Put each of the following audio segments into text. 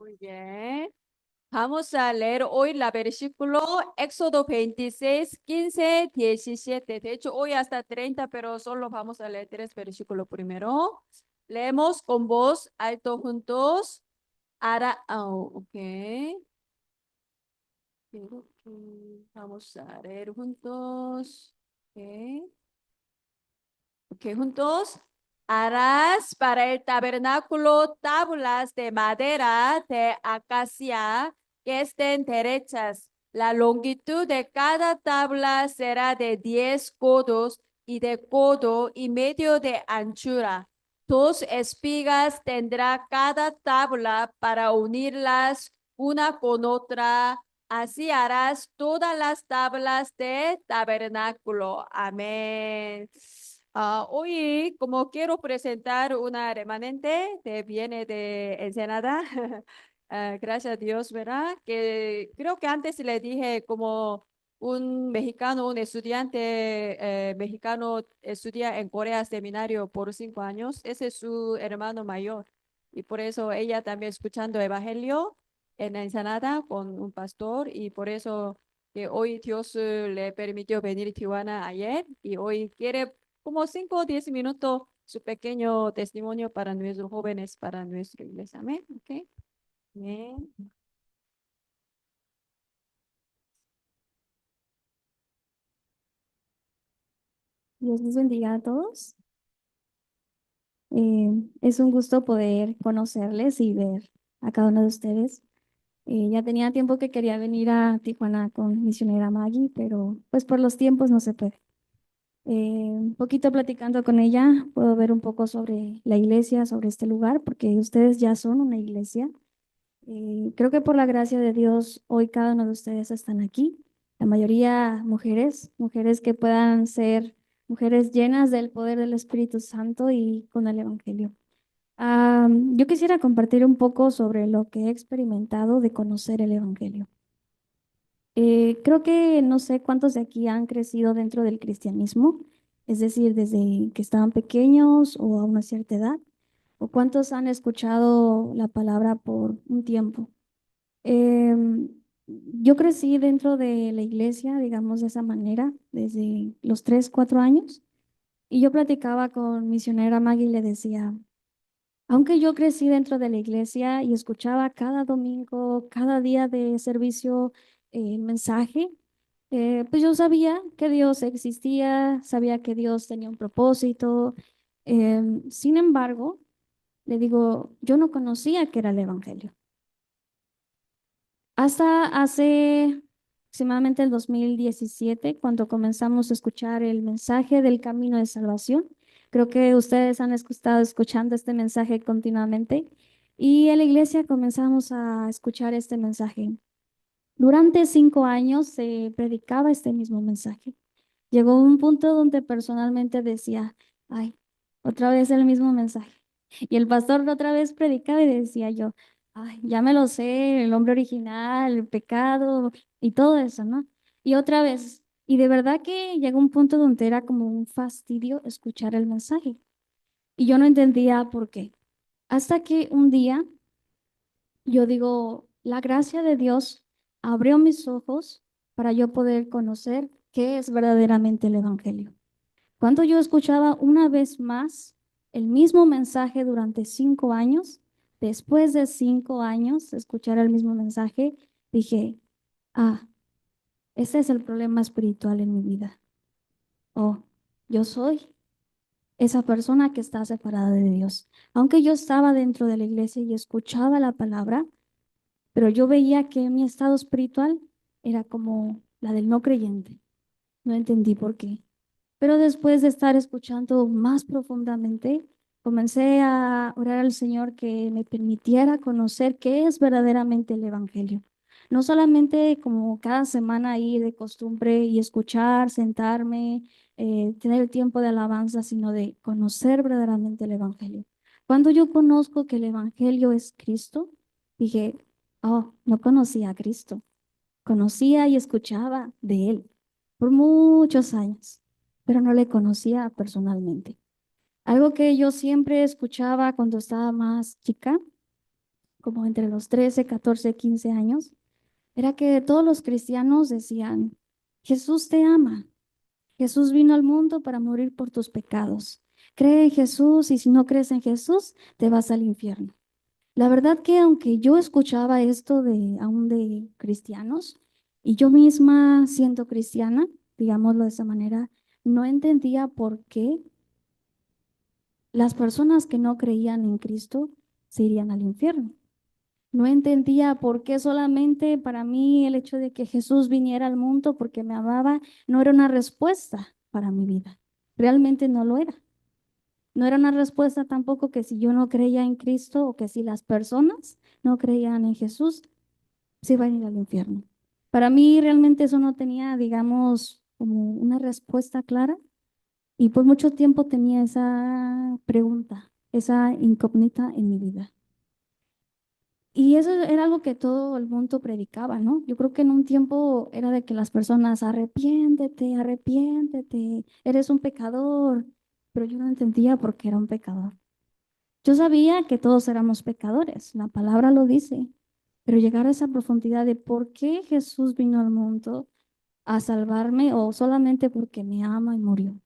Muy bien. Vamos a leer hoy la versículo Éxodo 26, 15, 17. De hecho, hoy hasta 30, pero solo vamos a leer tres versículos primero. Leemos con voz alto juntos. Ok. Vamos a leer juntos. Ok. Ok, juntos. Harás para el tabernáculo tablas de madera de acacia que estén derechas. La longitud de cada tabla será de 10 codos y de codo y medio de anchura. Dos espigas tendrá cada tabla para unirlas una con otra. Así harás todas las tablas de tabernáculo. Amén. Hoy, como quiero presentar una remanente que viene de Ensenada, gracias a Dios, ¿verdad? Que creo que antes le dije como un mexicano, un estudiante mexicano estudia en Corea seminario por 5 años. Ese es su hermano mayor. Y por eso ella también escuchando Evangelio en Ensenada con un pastor y por eso que hoy Dios le permitió venir a Tijuana ayer y hoy quiere como 5 o 10 minutos su pequeño testimonio para nuestros jóvenes, para nuestra iglesia. Amén. Ok. Bien. Dios les bendiga a todos. Es un gusto poder conocerles y ver a cada uno de ustedes. Ya tenía tiempo que quería venir a Tijuana con misionera Maggie, pero pues por los tiempos no se puede. Un poquito platicando con ella, puedo ver un poco sobre la iglesia, sobre este lugar, porque ustedes ya son una iglesia. Creo que por la gracia de Dios, hoy cada uno de ustedes están aquí. La mayoría mujeres, mujeres que puedan ser mujeres llenas del poder del Espíritu Santo y con el Evangelio. Yo quisiera compartir un poco sobre lo que he experimentado de conocer el Evangelio. Creo que no sé cuántos de aquí han crecido dentro del cristianismo, es decir, desde que estaban pequeños o a una cierta edad, o cuántos han escuchado la palabra por un tiempo. Em, yo crecí dentro de la iglesia, digamos de esa manera, desde los 3, 4 años, y yo platicaba con misionera Maggie y le decía, aunque yo crecí dentro de la iglesia y escuchaba cada domingo, cada día de servicio, el mensaje, pues yo sabía que Dios existía, sabía que Dios tenía un propósito. Sin embargo, le digo, yo no conocía que era el Evangelio. Hasta hace aproximadamente el 2017, cuando comenzamos a escuchar el mensaje del camino de salvación. Creo que ustedes han estado escuchando este mensaje continuamente y en la iglesia comenzamos a escuchar este mensaje. Durante 5 años se predicaba este mismo mensaje. Llegó un punto donde personalmente decía, ay, otra vez el mismo mensaje. Y el pastor otra vez predicaba y decía yo, ay, ya me lo sé, el hombre original, el pecado y todo eso, ¿no? Y otra vez, y de verdad que llegó un punto donde era como un fastidio escuchar el mensaje. Y yo no entendía por qué. Hasta que un día yo digo, la gracia de Dios abrió mis ojos para yo poder conocer qué es verdaderamente el Evangelio. Cuando yo escuchaba una vez más el mismo mensaje durante 5 años, después de 5 años de escuchar el mismo mensaje, dije, ah, ese es el problema espiritual en mi vida. Oh, yo soy esa persona que está separada de Dios. Aunque yo estaba dentro de la iglesia y escuchaba la palabra, pero yo veía que mi estado espiritual era como la del no creyente. No entendí por qué. Pero después de estar escuchando más profundamente, comencé a orar al Señor que me permitiera conocer qué es verdaderamente el Evangelio. No solamente como cada semana ir de costumbre y escuchar, sentarme, tener el tiempo de alabanza, sino de conocer verdaderamente el Evangelio. Cuando yo conozco que el Evangelio es Cristo, dije, oh, no conocía a Cristo. Conocía y escuchaba de Él por muchos años, pero no le conocía personalmente. Algo que yo siempre escuchaba cuando estaba más chica, como entre los 13, 14, 15 años, era que todos los cristianos decían, Jesús te ama, Jesús vino al mundo para morir por tus pecados. Cree en Jesús y si no crees en Jesús, te vas al infierno. La verdad que aunque yo escuchaba esto de aún de cristianos y yo misma siendo cristiana, digámoslo de esa manera, no entendía por qué las personas que no creían en Cristo se irían al infierno. No entendía por qué solamente para mí el hecho de que Jesús viniera al mundo porque me amaba no era una respuesta para mi vida. Realmente no lo era. No era una respuesta tampoco que si yo no creía en Cristo o que si las personas no creían en Jesús, se iban a ir al infierno. Para mí realmente eso no tenía, digamos, como una respuesta clara y por mucho tiempo tenía esa pregunta, esa incógnita en mi vida. Y eso era algo que todo el mundo predicaba, ¿no? Yo creo que en un tiempo era de que las personas, arrepiéntete, arrepiéntete, eres un pecador, pero yo no entendía por qué era un pecador. Yo sabía que todos éramos pecadores, la palabra lo dice, pero llegar a esa profundidad de por qué Jesús vino al mundo a salvarme o solamente porque me ama y murió.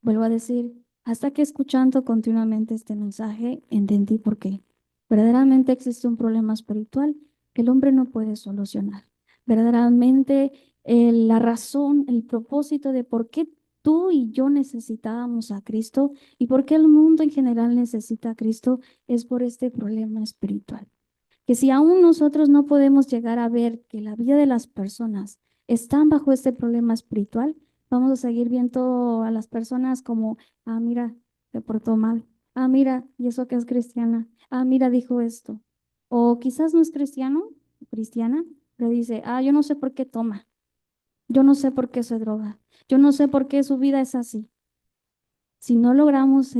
Vuelvo a decir, hasta que escuchando continuamente este mensaje, entendí por qué. Verdaderamente existe un problema espiritual que el hombre no puede solucionar. Verdaderamente la razón, el propósito de por qué tú y yo necesitábamos a Cristo y por qué el mundo en general necesita a Cristo es por este problema espiritual. Que si aún nosotros no podemos llegar a ver que la vida de las personas están bajo este problema espiritual, vamos a seguir viendo a las personas como, ah, mira, se portó mal. Ah, mira, y eso que es cristiana. Ah, mira, dijo esto. O quizás no es cristiano, cristiana, pero dice, ah, yo no sé por qué toma. Yo no sé por qué se droga. Yo no sé por qué su vida es así. Si no logramos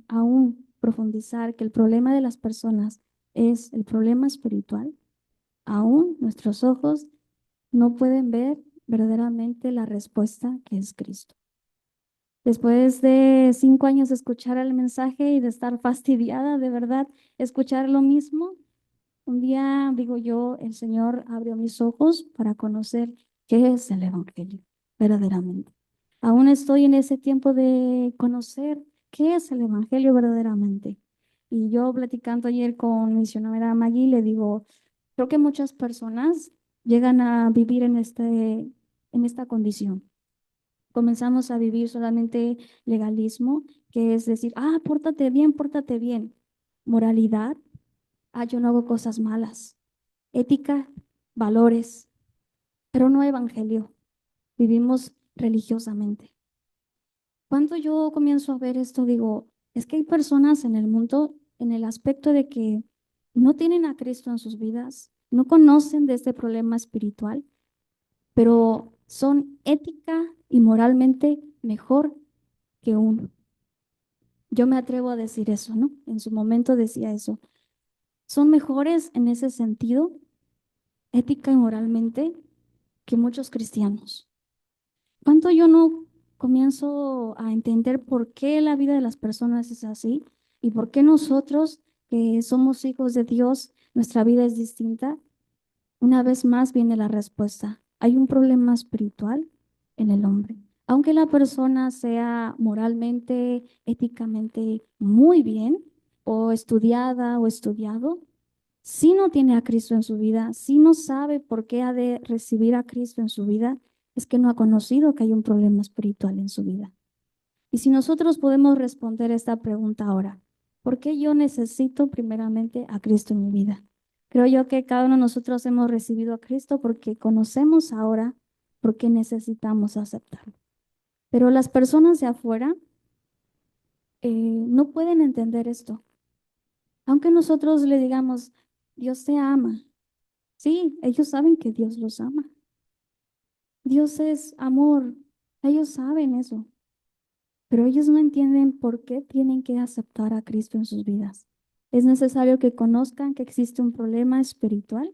aún profundizar que el problema de las personas es el problema espiritual, aún nuestros ojos no pueden ver verdaderamente la respuesta que es Cristo. Después de 5 años de escuchar el mensaje y de estar fastidiada de verdad, escuchar lo mismo, un día, digo yo, el Señor abrió mis ojos para conocer qué es el Evangelio, verdaderamente. Aún estoy en ese tiempo de conocer qué es el Evangelio verdaderamente. Y yo platicando ayer con misionera Maggie, le digo, creo que muchas personas llegan a vivir en esta condición. Comenzamos a vivir solamente legalismo, que es decir, ah, pórtate bien, pórtate bien. Moralidad, ah, yo no hago cosas malas. Ética, valores, pero no evangelio. Vivimos religiosamente. Cuando yo comienzo a ver esto, digo, es que hay personas en el mundo en el aspecto de que no tienen a Cristo en sus vidas, no conocen de este problema espiritual, pero son ética y moralmente mejor que uno. Yo me atrevo a decir eso, ¿no? En su momento decía eso. Son mejores en ese sentido, ética y moralmente, que muchos cristianos. ¿Cuánto yo no comienzo a entender por qué la vida de las personas es así y por qué nosotros, que somos hijos de Dios, nuestra vida es distinta? Una vez más viene la respuesta. Hay un problema espiritual en el hombre. Aunque la persona sea moralmente, éticamente muy bien, o estudiada o estudiado, si no tiene a Cristo en su vida, si no sabe por qué ha de recibir a Cristo en su vida, es que no ha conocido que hay un problema espiritual en su vida. Y si nosotros podemos responder esta pregunta ahora, ¿por qué yo necesito primeramente a Cristo en mi vida? Creo yo que cada uno de nosotros hemos recibido a Cristo porque conocemos ahora por qué necesitamos aceptarlo. Pero las personas de afuera no pueden entender esto. Aunque nosotros le digamos, Dios te ama. Sí, ellos saben que Dios los ama. Dios es amor. Ellos saben eso. Pero ellos no entienden por qué tienen que aceptar a Cristo en sus vidas. Es necesario que conozcan que existe un problema espiritual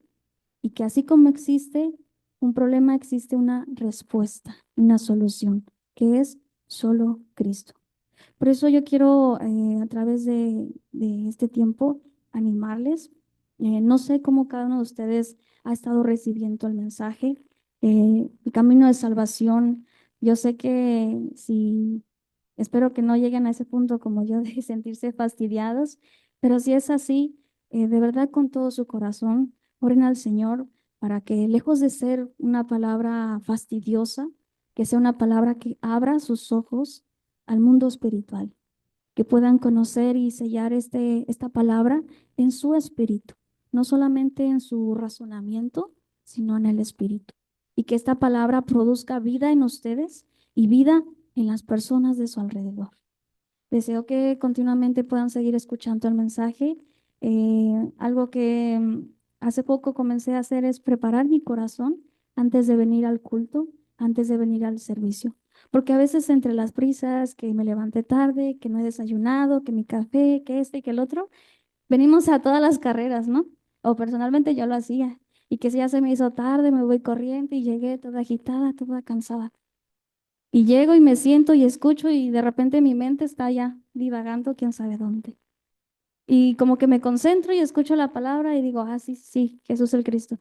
y que así como existe un problema, existe una respuesta, una solución, que es solo Cristo. Por eso yo quiero a través de este tiempo animarles No sé cómo cada uno de ustedes ha estado recibiendo el mensaje, el camino de salvación. Yo sé que si, espero que no lleguen a ese punto como yo de sentirse fastidiados, pero si es así, de verdad con todo su corazón, oren al Señor para que lejos de ser una palabra fastidiosa, que sea una palabra que abra sus ojos al mundo espiritual, que puedan conocer y sellar esta palabra en su espíritu, no solamente en su razonamiento, sino en el espíritu. Y que esta palabra produzca vida en ustedes y vida en las personas de su alrededor. Deseo que continuamente puedan seguir escuchando el mensaje. Algo que hace poco comencé a hacer es preparar mi corazón antes de venir al culto, antes de venir al servicio. Porque a veces entre las prisas, que me levanté tarde, que no he desayunado, que mi café, que este y que el otro, venimos a todas las carreras, ¿no? O personalmente yo lo hacía. Y que si ya se me hizo tarde, me voy corriendo y llegué toda agitada, toda cansada. Y llego y me siento y escucho y de repente mi mente está ya divagando quién sabe dónde. Y como que me concentro y escucho la palabra y digo, ah, sí, sí, Jesús el Cristo.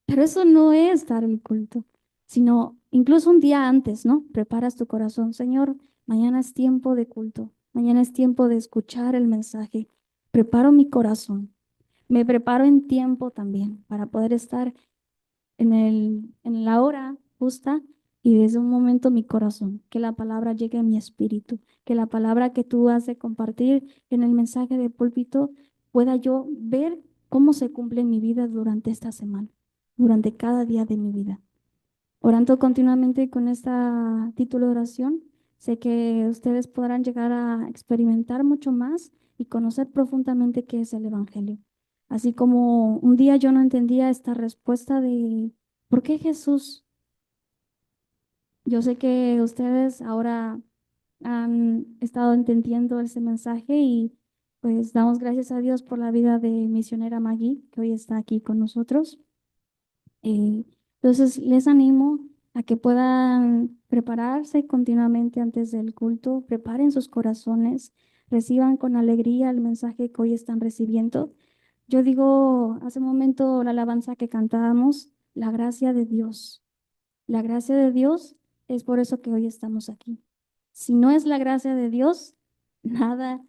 Pero eso no es dar el culto, sino incluso un día antes, ¿no? Preparas tu corazón, Señor, mañana es tiempo de culto, mañana es tiempo de escuchar el mensaje. Preparo mi corazón, me preparo en tiempo también para poder estar en la hora justa y desde un momento mi corazón, que la palabra llegue a mi espíritu, que la palabra que tú has de compartir en el mensaje de púlpito pueda yo ver cómo se cumple en mi vida durante esta semana, durante cada día de mi vida. Orando continuamente con este título de oración, sé que ustedes podrán llegar a experimentar mucho más y conocer profundamente qué es el Evangelio. Así como un día yo no entendía esta respuesta de ¿por qué Jesús? Yo sé que ustedes ahora han estado entendiendo ese mensaje y pues damos gracias a Dios por la vida de misionera Maggie, que hoy está aquí con nosotros. Eh, entonces, les animo a que puedan prepararse continuamente antes del culto, preparen sus corazones, reciban con alegría el mensaje que hoy están recibiendo. Yo digo, hace un momento la alabanza que cantábamos, la gracia de Dios. La gracia de Dios es por eso que hoy estamos aquí. Si no es la gracia de Dios, nada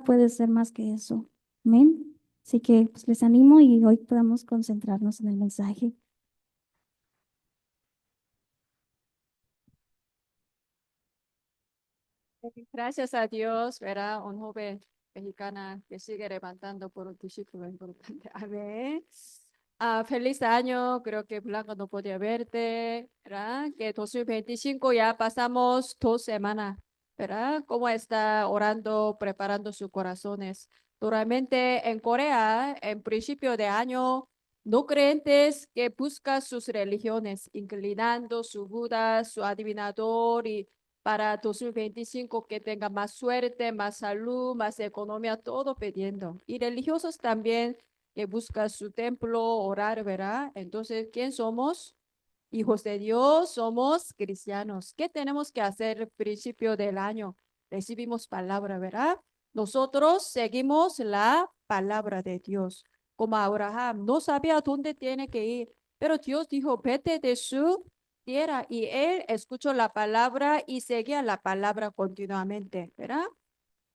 puede ser más que eso. Amén. Así que pues, les animo y hoy podamos concentrarnos en el mensaje. Gracias a Dios, verá un joven mexicana que sigue levantando por un discípulo importante. Amén. Feliz año, creo que Blanca no podía verte, ¿verdad? Que 2025 ya pasamos 2 semanas, ¿verdad? ¿Cómo está orando, preparando sus corazones? Normalmente en Corea, en principio de año, no creyentes que buscan sus religiones, inclinando su Buda, su adivinador y para 2025 que tenga más suerte, más salud, más economía, todo pidiendo. Y religiosos también que buscan su templo, orar, ¿verdad? Entonces, ¿quién somos? Hijos de Dios, somos cristianos. ¿Qué tenemos que hacer al principio del año? Recibimos palabra, ¿verdad? Nosotros seguimos la palabra de Dios. Como Abraham, no sabía dónde tiene que ir, pero Dios dijo, vete de su tierra. Y él escuchó la palabra y seguía la palabra continuamente, ¿verdad?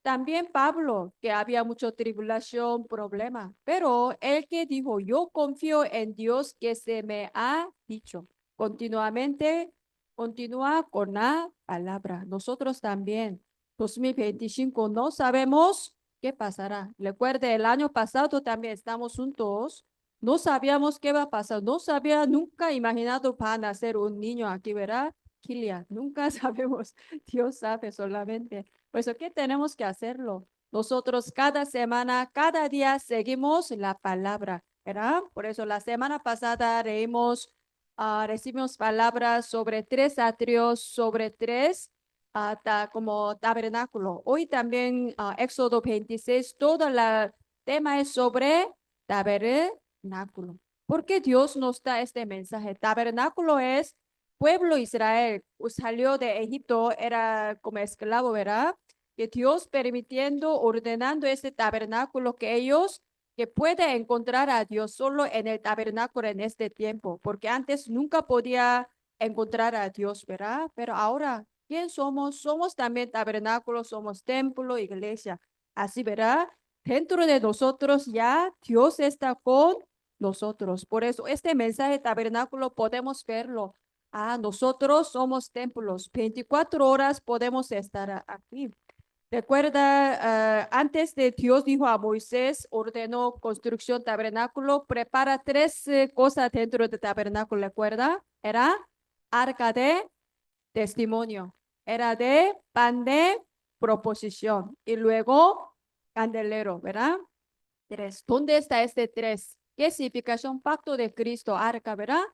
También Pablo, que había mucha tribulación, problema, pero él que dijo, yo confío en Dios que se me ha dicho. Continuamente, continúa con la palabra. Nosotros también, 2025, no sabemos qué pasará. Recuerde, el año pasado también estamos juntos. No sabíamos qué va a pasar. No sabía, nunca imaginado para nacer un niño aquí, ¿verdad? Kilia, nunca sabemos. Dios sabe solamente. Por eso, ¿qué tenemos que hacerlo? Nosotros cada semana, cada día seguimos la palabra, ¿verdad? Por eso la semana pasada recibimos palabras sobre tres atrios, sobre tres como tabernáculo. Hoy también Éxodo 26, todo el tema es sobre tabernáculo. ¿Por qué Dios nos da este mensaje? Tabernáculo es pueblo Israel, salió de Egipto, era como esclavo, ¿verdad? Que Dios permitiendo, ordenando este tabernáculo que ellos que puede encontrar a Dios solo en el tabernáculo en este tiempo, porque antes nunca podía encontrar a Dios, ¿verdad? Pero ahora, ¿quién somos? Somos también tabernáculo, somos templo, iglesia. Así, ¿verdad? Dentro de nosotros ya Dios está con nosotros. Por eso este mensaje tabernáculo podemos verlo. Ah, nosotros somos templos. 24 horas podemos estar aquí. Recuerda, antes de Dios dijo a Moisés, ordenó construcción tabernáculo, prepara tres cosas dentro del tabernáculo, ¿recuerda? Era arca de testimonio, era de pan de proposición y luego candelero, ¿verdad? Tres. ¿Dónde está este tres? ¿Qué significación? Pacto de Cristo, arca, ¿verdad?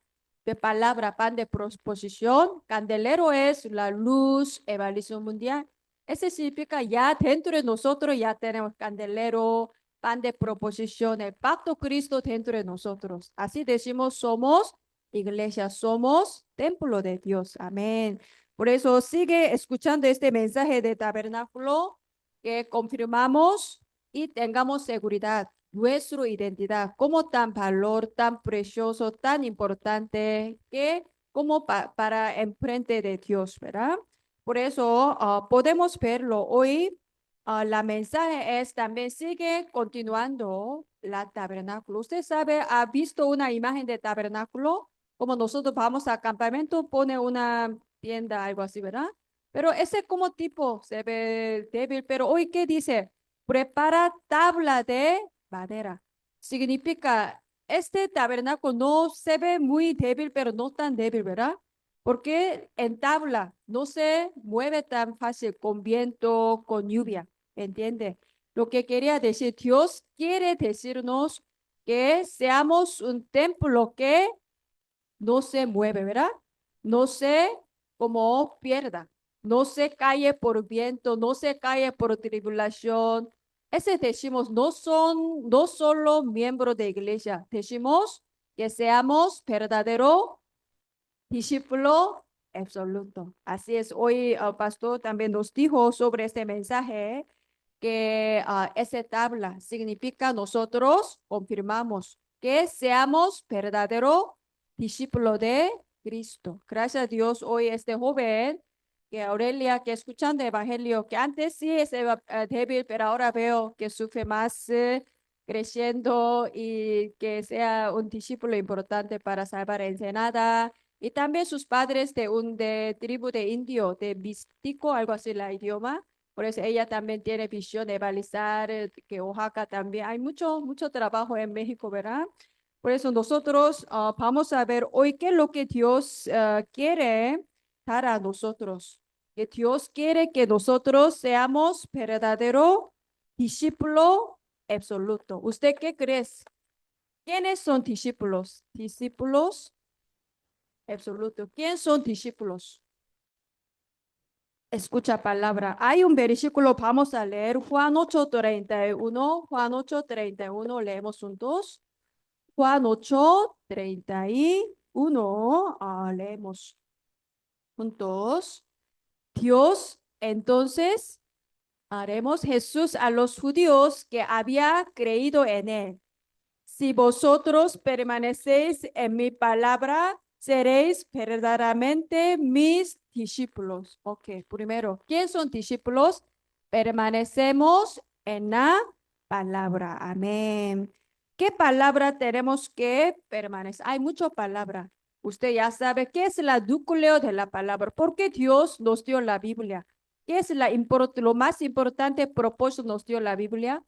De palabra, pan de proposición. Candelero es la luz, evangelismo mundial. Ese significa ya dentro de nosotros ya tenemos candelero, pan de proposición, el pacto Cristo dentro de nosotros. Así decimos, somos iglesia, somos templo de Dios. Amén. Por eso sigue escuchando este mensaje de tabernáculo que confirmamos y tengamos seguridad, nuestra identidad, como tan valor, tan precioso, tan importante, que como para enfrente de Dios, ¿verdad? Por eso podemos verlo hoy. La mensaje es también sigue continuando la tabernáculo. Usted sabe, ha visto una imagen de tabernáculo, como nosotros vamos a campamento, pone una tienda, algo así, ¿verdad? Pero ese como tipo se ve débil, pero hoy, ¿qué dice? Prepara tabla de madera. Significa, este tabernáculo no se ve muy débil, pero no tan débil, ¿verdad? Porque en tabla no se mueve tan fácil con viento, con lluvia, ¿entiende? Lo que quería decir, Dios quiere decirnos que seamos un templo que no se mueve, ¿verdad? No se como pierda, no se cae por viento, no se cae por tribulación. Ese decimos, no solo miembros de iglesia, decimos que seamos verdadero discípulo absoluto. Así es, hoy el pastor también nos dijo sobre este mensaje que esa tabla significa nosotros confirmamos que seamos verdadero discípulo de Cristo. Gracias a Dios, hoy este joven, que Aurelia, que escuchando el evangelio, que antes sí es débil, pero ahora veo que sufre más, creciendo y que sea un discípulo importante para salvar a Ensenada. Y también sus padres de tribu de indio, de místico, algo así la idioma. Por eso ella también tiene visión de balizar, que Oaxaca también. Hay mucho trabajo en México, ¿verdad? Por eso nosotros vamos a ver hoy qué es lo que Dios quiere dar a nosotros. Que Dios quiere que nosotros seamos verdadero discípulo absoluto. ¿Usted qué crees? ¿Quiénes son discípulos? Discípulos absolutos. ¿Quién son discípulos? Escucha palabra. Hay un versículo, vamos a leer Juan 8:31. Juan 8:31, leemos juntos. Juan 8:31, leemos juntos. Dios, entonces haremos Jesús a los judíos que había creído en él. Si vosotros permanecéis en mi palabra, seréis verdaderamente mis discípulos. Ok, primero, ¿quién son discípulos? Permanecemos en la palabra. Amén. ¿Qué palabra tenemos que permanecer? Hay mucha palabra. Usted ya sabe qué es el núcleo de la palabra. ¿Por qué Dios nos dio la Biblia? ¿Qué es lo más importante propósito nos dio la Biblia?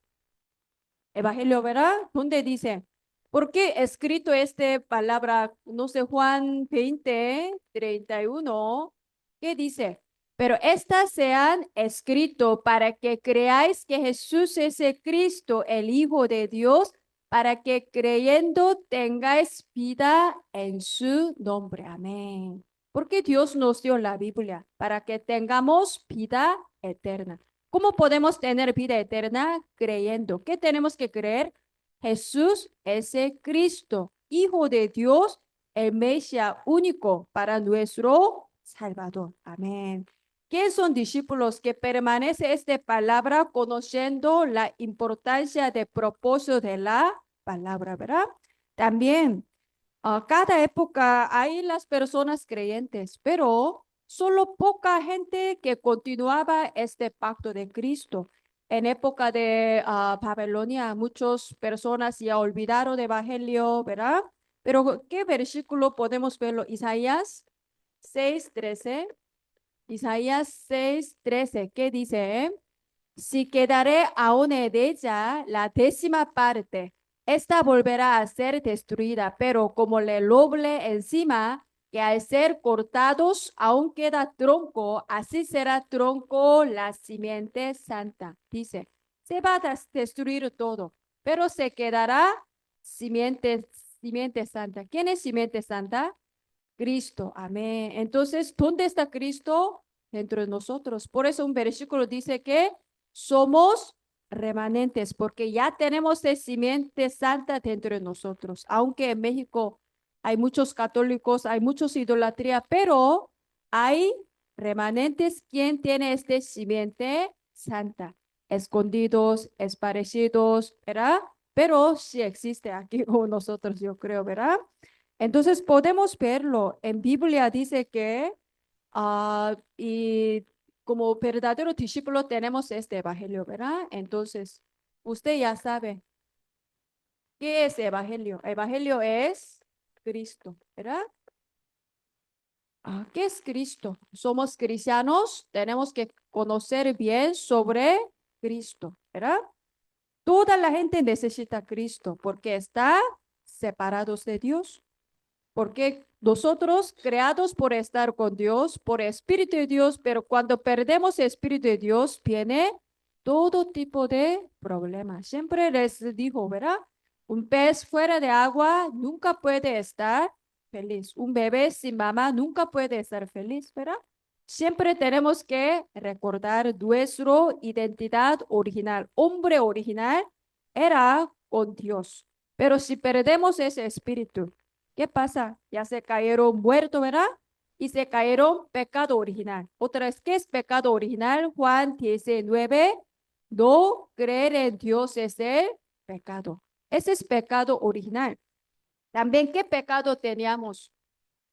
Evangelio, ¿verdad? ¿Dónde dice? ¿Por qué escrito esta palabra? No sé, Juan 20:31. ¿Qué dice? Pero estas se han escrito para que creáis que Jesús es el Cristo, el Hijo de Dios, para que creyendo tengáis vida en su nombre. Amén. Porque Dios nos dio la Biblia para que tengamos vida eterna. ¿Cómo podemos tener vida eterna? Creyendo. ¿Qué tenemos que creer? Jesús es el Cristo, Hijo de Dios, el Mesías único para nuestro Salvador. Amén. ¿Qué son discípulos? Que permanece esta palabra conociendo la importancia del propósito de la palabra, ¿verdad? También, cada época hay las personas creyentes, pero solo poca gente que continuaba este pacto de Cristo. En época de Babilonia, muchas personas ya olvidaron el evangelio, ¿verdad? Pero, ¿qué versículo podemos verlo? Isaías 6:13. Isaías 6:13, ¿qué dice? Si quedaré aún en ella la décima parte, esta volverá a ser destruida, pero como el roble encima, que al ser cortados aún queda tronco, así será tronco la simiente santa. Dice, se va a destruir todo, pero se quedará simiente, simiente santa. ¿Quién es simiente santa? Cristo, amén. Entonces, ¿dónde está Cristo? Dentro de nosotros. Por eso un versículo dice que somos remanentes, porque ya tenemos el simiente santa dentro de nosotros. Aunque en México hay muchos católicos, hay muchos idolatría, pero hay remanentes quien tiene este simiente santa, escondidos, esparcidos, ¿verdad? Pero sí existe aquí con nosotros, yo creo, ¿verdad? Entonces podemos verlo. En Biblia dice que y como verdadero discípulo tenemos este evangelio, ¿verdad? Entonces, usted ya sabe, ¿qué es evangelio? Evangelio es Cristo, ¿verdad? ¿Qué es Cristo? Somos cristianos, tenemos que conocer bien sobre Cristo, ¿verdad? Toda la gente necesita a Cristo porque está separados de Dios. Porque nosotros, creados por estar con Dios, por Espíritu de Dios, pero cuando perdemos el Espíritu de Dios, viene todo tipo de problemas. Siempre les digo, ¿verdad? Un pez fuera de agua nunca puede estar feliz. Un bebé sin mamá nunca puede estar feliz, ¿verdad? Siempre tenemos que recordar nuestra identidad original. Hombre original era con Dios. Pero si perdemos ese espíritu, ¿qué pasa? Ya se cayeron muertos, ¿verdad? Y se cayeron pecado original. Otra vez, ¿qué es pecado original? Juan 19, no creer en Dios es el pecado. Ese es pecado original. También, ¿qué pecado teníamos?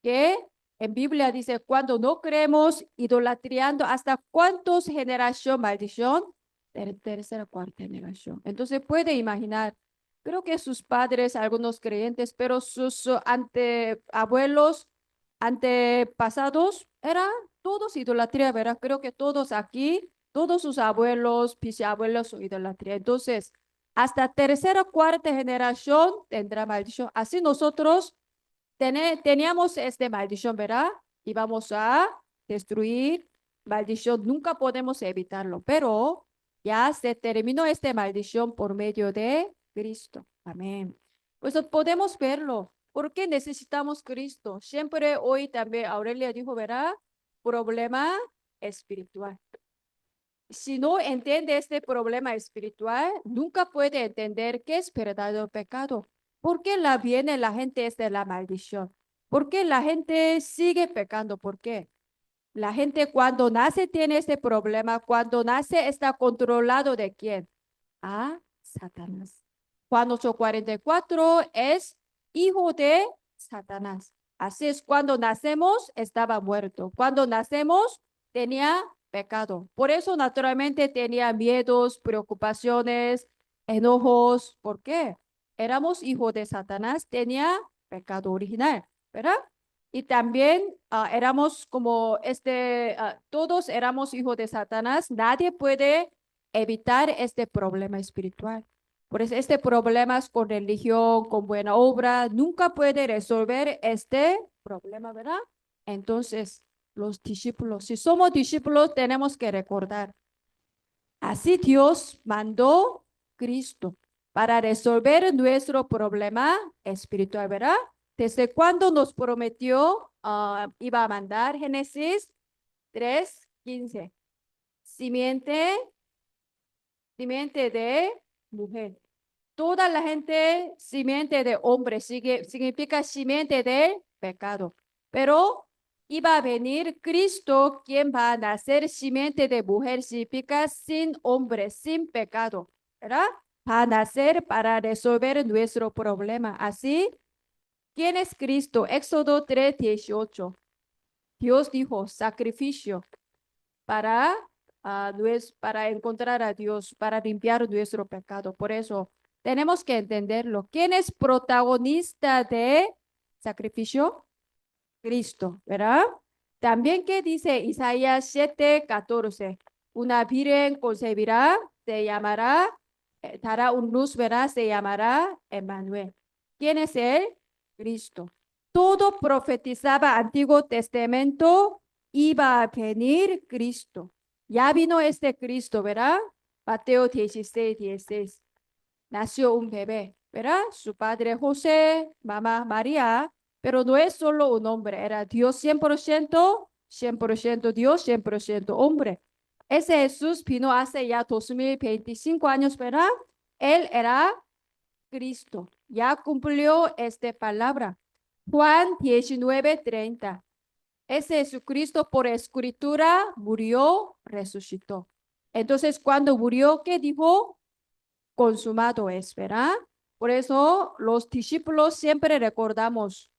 Que en Biblia dice, cuando no creemos, idolatriando, ¿hasta cuántos generación maldición? Tercera, cuarta generación. Entonces puede imaginar, creo que sus padres, algunos creyentes, pero sus abuelos, antepasados, eran todos idolatría, ¿verdad? Creo que todos aquí, todos sus abuelos, bisabuelos, son idolatría. Entonces, hasta tercera, cuarta generación tendrá maldición. Así nosotros teníamos este maldición, ¿verdad? Y vamos a destruir maldición. Nunca podemos evitarlo, pero ya se terminó esta maldición por medio de Cristo. Amén. Pues podemos verlo. ¿Por qué necesitamos Cristo? Siempre hoy también Aurelia dijo, ¿verdad? Problema espiritual. Si no entiende este problema espiritual, nunca puede entender qué es verdadero pecado. ¿Por qué viene la gente es de la maldición? ¿Por qué la gente sigue pecando? ¿Por qué? La gente cuando nace tiene este problema, cuando nace está controlado de quién? Satanás. Juan 8:44 es hijo de Satanás. Así es, cuando nacemos estaba muerto. Cuando nacemos tenía pecado. Por eso naturalmente tenía miedos, preocupaciones, enojos. ¿Por qué? Éramos hijos de Satanás, tenía pecado original, ¿verdad? Y también éramos como todos éramos hijos de Satanás. Nadie puede evitar este problema espiritual. Por eso este problema es con religión, con buena obra, nunca puede resolver este problema, ¿verdad? Entonces, los discípulos, si somos discípulos, tenemos que recordar, así Dios mandó Cristo para resolver nuestro problema espiritual, ¿verdad? Desde cuando nos prometió, iba a mandar Génesis 3:15, simiente simiente de mujer. Toda la gente, simiente de hombre, significa simiente de pecado. Pero iba a venir Cristo, quien va a nacer simiente de mujer, significa sin hombre, sin pecado, ¿verdad? Va a nacer para resolver nuestro problema. Así, ¿quién es Cristo? Éxodo 3:18. Dios dijo, sacrificio para, para encontrar a Dios, para limpiar nuestro pecado. Por eso tenemos que entenderlo. ¿Quién es protagonista de sacrificio? Cristo, ¿verdad? También que dice Isaías 7:14, una virgen concebirá, se llamará, dará un luz, ¿verdad? Se llamará Emmanuel. ¿Quién es él? Cristo. Todo profetizaba Antiguo Testamento, iba a venir Cristo. Ya vino este Cristo, ¿verdad? Mateo 16:16. Nació un bebé, ¿verdad? Su padre José, mamá María, pero no es solo un hombre, era Dios 100%, 100% Dios, 100% hombre. Ese Jesús vino hace ya 2025 años, ¿verdad? Él era Cristo, ya cumplió esta palabra. Juan 19:30. Ese Jesucristo por escritura murió, resucitó. Entonces, cuando murió, ¿qué dijo? Consumado es, ¿verdad? Por eso los discípulos siempre recordamos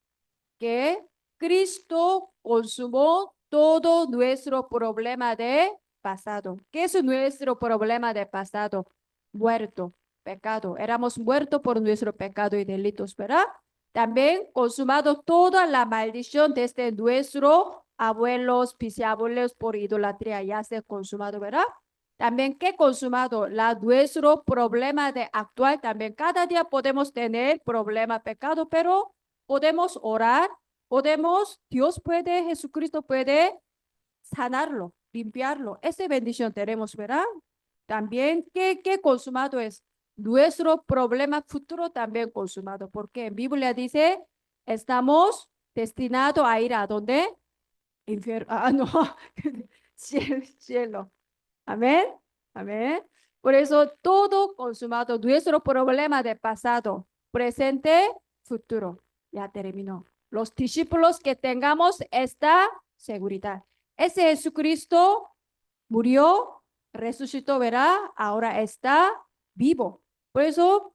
que Cristo consumó todo nuestro problema de pasado. ¿Qué es nuestro problema de pasado? Muerto, pecado. Éramos muertos por nuestro pecado y delitos, ¿verdad? También consumado toda la maldición desde nuestros abuelos, bisabuelos por idolatría, ya se ha consumado, ¿verdad? También que consumado nuestro problema de actual también. Cada día podemos tener problema, pecado, pero podemos orar, podemos, Dios puede, Jesucristo puede sanarlo, limpiarlo. Esa bendición tenemos, ¿verdad? También que consumado es nuestro problema futuro también consumado, porque en Biblia dice, estamos destinados a ir a dónde? Infierno, no, cielo, cielo. Amén, amén. Por eso todo consumado, nuestro problema de pasado, presente, futuro, ya terminó. Los discípulos que tengamos esta seguridad. Ese Jesucristo murió, resucitó, verá, ahora está vivo. Por eso,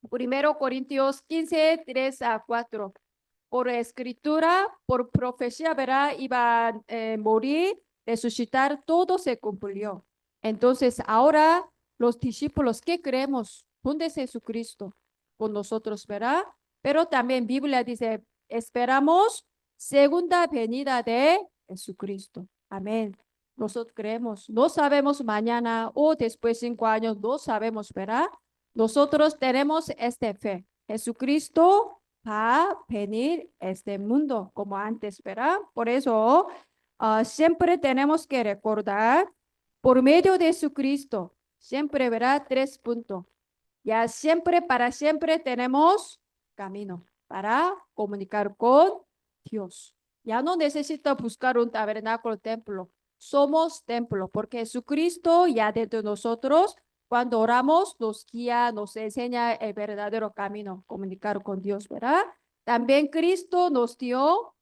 1 Corintios 15:3-4. Por escritura, por profecía, verá, iba a morir, resucitar, todo se cumplió. Entonces, ahora los discípulos, ¿qué creemos? ¿Dónde es Jesucristo? Con nosotros, ¿verdad? Pero también Biblia dice, esperamos segunda venida de Jesucristo. Amén. Nosotros creemos, no sabemos mañana o después 5 años, no sabemos, ¿verdad? Nosotros tenemos esta fe. Jesucristo va a venir este mundo como antes, ¿verdad? Por eso siempre tenemos que recordar por medio de Jesucristo, siempre, ¿verdad? 3 puntos. Ya siempre, para siempre tenemos camino para comunicar con Dios. Ya no necesito buscar un tabernáculo, templo. Somos templo, porque Jesucristo ya dentro de nosotros, cuando oramos, nos guía, nos enseña el verdadero camino, comunicar con Dios, ¿verdad? También Cristo nos dio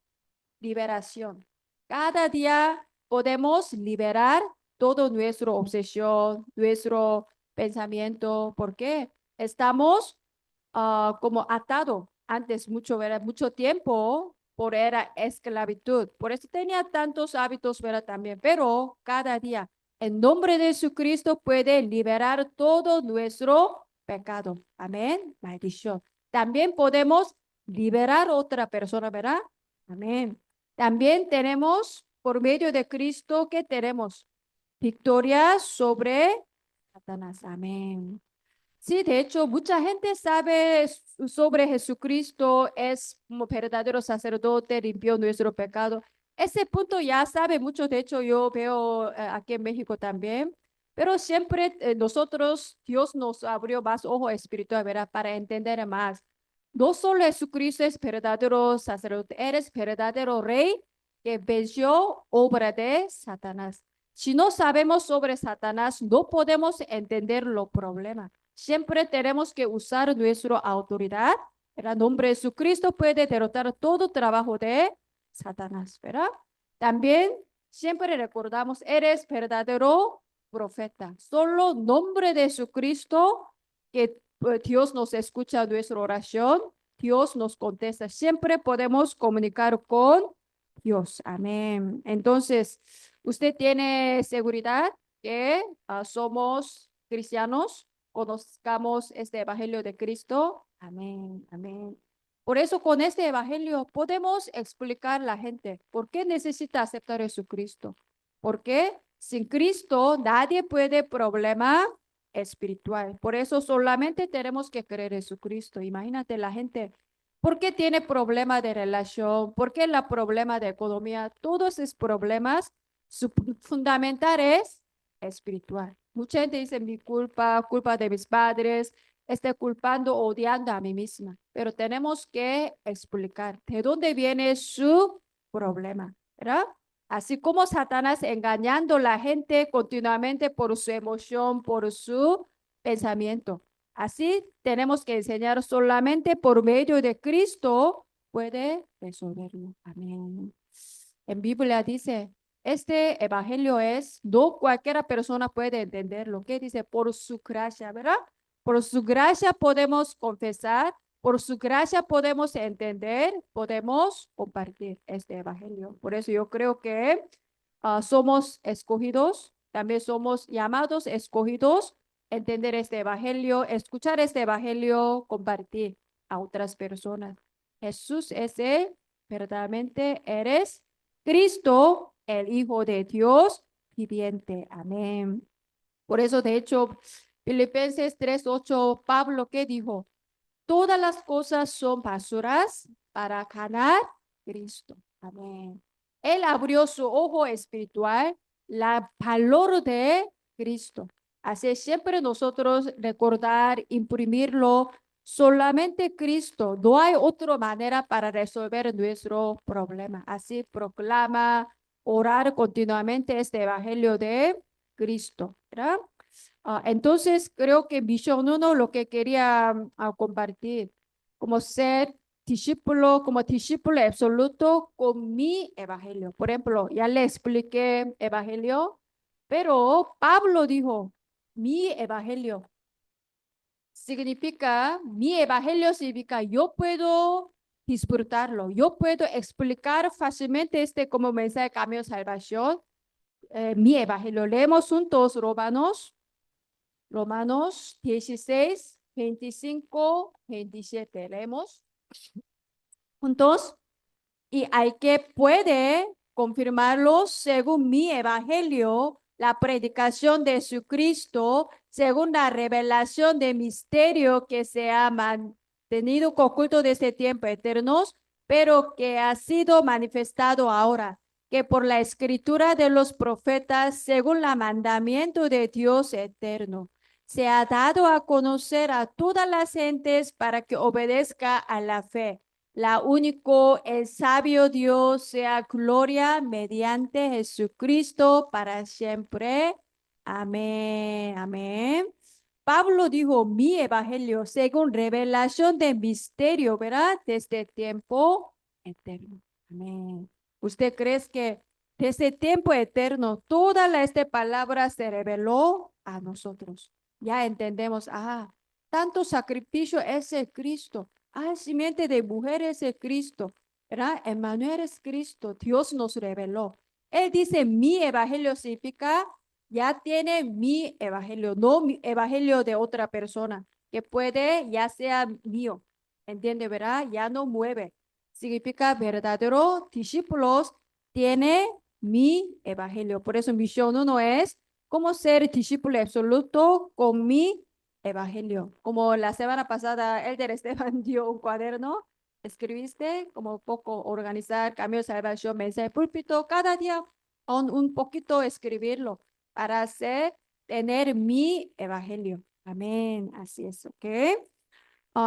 liberación. Cada día podemos liberar todo nuestra obsesión, nuestro pensamiento, porque estamos como atado antes mucho, ¿verdad? Mucho tiempo por era esclavitud. Por eso tenía tantos hábitos, ¿verdad? También, pero cada día, en nombre de Jesucristo, puede liberar todo nuestro pecado. Amén. Maldición. También podemos liberar a otra persona, ¿verdad? Amén. También tenemos, por medio de Cristo, ¿qué tenemos? Victoria sobre Satanás. Amén. Sí, de hecho, mucha gente sabe sobre Jesucristo, es como verdadero sacerdote, limpió nuestro pecado. Ese punto ya sabe mucho, de hecho, yo veo aquí en México también, pero siempre nosotros, Dios nos abrió más ojo espiritual, ¿verdad? Para entender más. No solo Jesucristo es verdadero sacerdote, eres verdadero rey que venció obra de Satanás. Si no sabemos sobre Satanás, no podemos entender los problemas. Siempre tenemos que usar nuestra autoridad. En el nombre de Jesucristo puede derrotar todo trabajo de Satanás, ¿verdad? También siempre recordamos, eres verdadero profeta. Solo nombre de Jesucristo, que Dios nos escucha nuestra oración, Dios nos contesta. Siempre podemos comunicar con Dios. Amén. Entonces, ¿usted tiene seguridad que somos cristianos? Conozcamos este evangelio de Cristo. Amén. Amén. Por eso con este evangelio podemos explicar a la gente por qué necesita aceptar a Jesucristo. Porque sin Cristo nadie puede problema espiritual. Por eso solamente tenemos que creer en Jesucristo. Imagínate la gente, ¿por qué tiene problema de relación? ¿Por qué la problema de economía? Todos esos problemas, su fundamental es espiritual. Mucha gente dice mi culpa, culpa de mis padres, estoy culpando, odiando a mí misma. Pero tenemos que explicar de dónde viene su problema, ¿verdad? Así como Satanás engañando a la gente continuamente por su emoción, por su pensamiento. Así tenemos que enseñar solamente por medio de Cristo puede resolverlo. Amén. En Biblia dice, este evangelio es, no cualquiera persona puede entenderlo. ¿Qué dice? Por su gracia, ¿verdad? Por su gracia podemos confesar, por su gracia podemos entender, podemos compartir este evangelio. Por eso yo creo que somos escogidos, también somos llamados, escogidos, entender este evangelio, escuchar este evangelio, compartir a otras personas. Jesús es el, verdaderamente eres Cristo, el Hijo de Dios viviente. Amén. Por eso, de hecho, Filipenses 3:8, Pablo, ¿qué dijo? Todas las cosas son basuras para ganar Cristo. Amén. Él abrió su ojo espiritual, la valor de Cristo. Así siempre nosotros recordar, imprimirlo, solamente Cristo. No hay otra manera para resolver nuestro problema. Así proclama, orar continuamente este evangelio de Cristo, ¿verdad? Entonces, creo que Visión uno lo que quería compartir, como ser discípulo, como discípulo absoluto con mi evangelio. Por ejemplo, ya le expliqué evangelio, pero Pablo dijo, mi evangelio significa, mi evangelio significa, yo puedo disfrutarlo, yo puedo explicar fácilmente este como mensaje de cambio de salvación, mi evangelio. Leemos juntos Romanos 16, 25, 27. Leemos juntos. Y hay que puede confirmarlo según mi evangelio, la predicación de Jesucristo, según la revelación de misterio que se ha mantenido oculto desde tiempo eternos, pero que ha sido manifestado ahora, que por la escritura de los profetas, según el mandamiento de Dios eterno, se ha dado a conocer a todas las gentes para que obedezca a la fe la único, el sabio Dios, sea gloria mediante Jesucristo para siempre. Amén, amén. Pablo dijo, mi evangelio, según revelación de misterio, ¿verdad? Desde tiempo eterno. Amén. ¿Usted cree que desde tiempo eterno toda esta palabra se reveló a nosotros? Ya entendemos, tanto sacrificio es el Cristo. Simiente de mujeres es Cristo, ¿verdad? Emmanuel es Cristo, Dios nos reveló. Él dice, mi evangelio significa, ya tiene mi evangelio, no mi evangelio de otra persona, que puede ya sea mío, ¿entiende, verdad? Ya no mueve. Significa verdadero discípulos tiene mi evangelio. Por eso misión uno es cómo ser discípulo absoluto con mi evangelio. Como la semana pasada, Elder Esteban dio un cuaderno, escribiste como poco organizar cambio de salvación, mensaje púlpito, cada día un poquito escribirlo para hacer, tener mi evangelio. Amén, así es, ¿ok?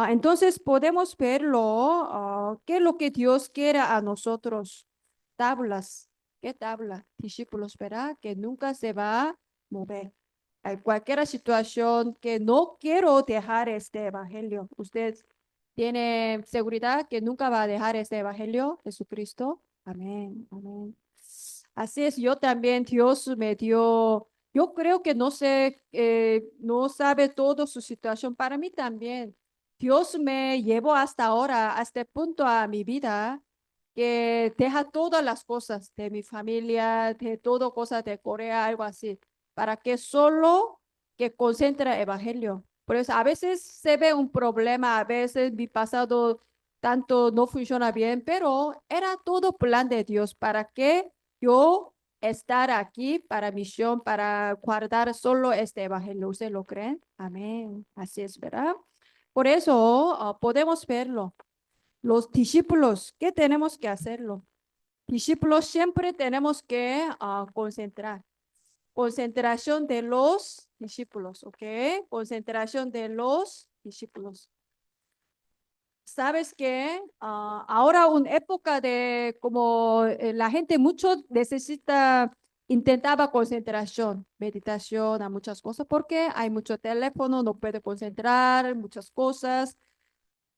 Entonces podemos verlo, qué es lo que Dios quiere a nosotros. Tablas, ¿qué tabla? Discípulos, ¿verdad? Que nunca se va a mover. En cualquier situación que no quiero dejar este evangelio. ¿Usted tiene seguridad que nunca va a dejar este evangelio, Jesucristo? Amén, amén. Así es, yo también, Dios me dio, yo creo que no sé, no sabe todo su situación. Para mí también, Dios me llevó hasta ahora, a este punto a mi vida, que deja todas las cosas de mi familia, de todo cosas de Corea, algo así, para que solo que concentre el evangelio. Por eso a veces se ve un problema, a veces mi pasado tanto no funciona bien, pero era todo plan de Dios para que yo estar aquí para misión, para guardar solo este evangelio. ¿Usted lo creen? Amén. Así es, ¿verdad? Por eso podemos verlo. Los discípulos, ¿qué tenemos que hacerlo? Discípulos siempre tenemos que concentrar. Concentración de los discípulos, ¿ok? Concentración de los discípulos. Sabes que ahora una época de como la gente mucho necesita, intentaba concentración, meditación, a muchas cosas, porque hay mucho teléfono, no puede concentrar, muchas cosas.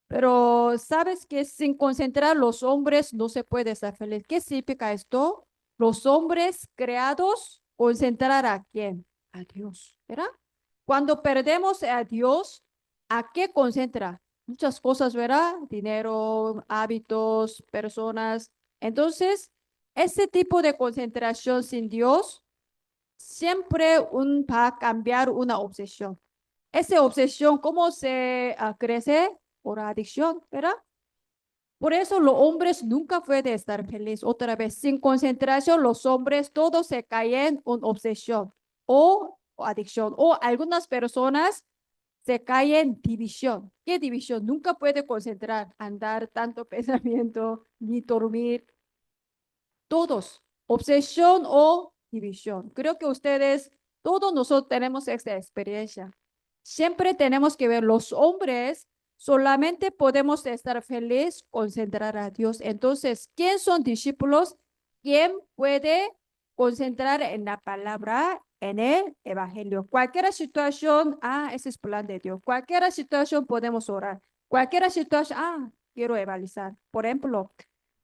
Pero sabes que sin concentrar los hombres no se puede estar feliz. ¿Qué significa esto? Los hombres creados concentrar a quién? A Dios, ¿verdad? Cuando perdemos a Dios, ¿a qué concentra? Muchas cosas, ¿verdad? Dinero, hábitos, personas. Entonces, ese tipo de concentración sin Dios siempre va a cambiar una obsesión. Esa obsesión, ¿cómo se crece? Por adicción, ¿verdad? Por eso los hombres nunca pueden estar felices. Otra vez, sin concentración, los hombres todos se caen en obsesión o adicción. O algunas personas se caen en división. ¿Qué división? Nunca puede concentrar, andar tanto pensamiento, ni dormir. Todos, obsesión o división. Creo que ustedes, todos nosotros tenemos esta experiencia. Siempre tenemos que ver los hombres, solamente podemos estar felices, concentrar a Dios. Entonces, ¿quién son discípulos? ¿Quién puede concentrar en la palabra, en el evangelio? Cualquier situación, ese es plan de Dios. Cualquier situación podemos orar. Cualquier situación, quiero evangelizar. Por ejemplo,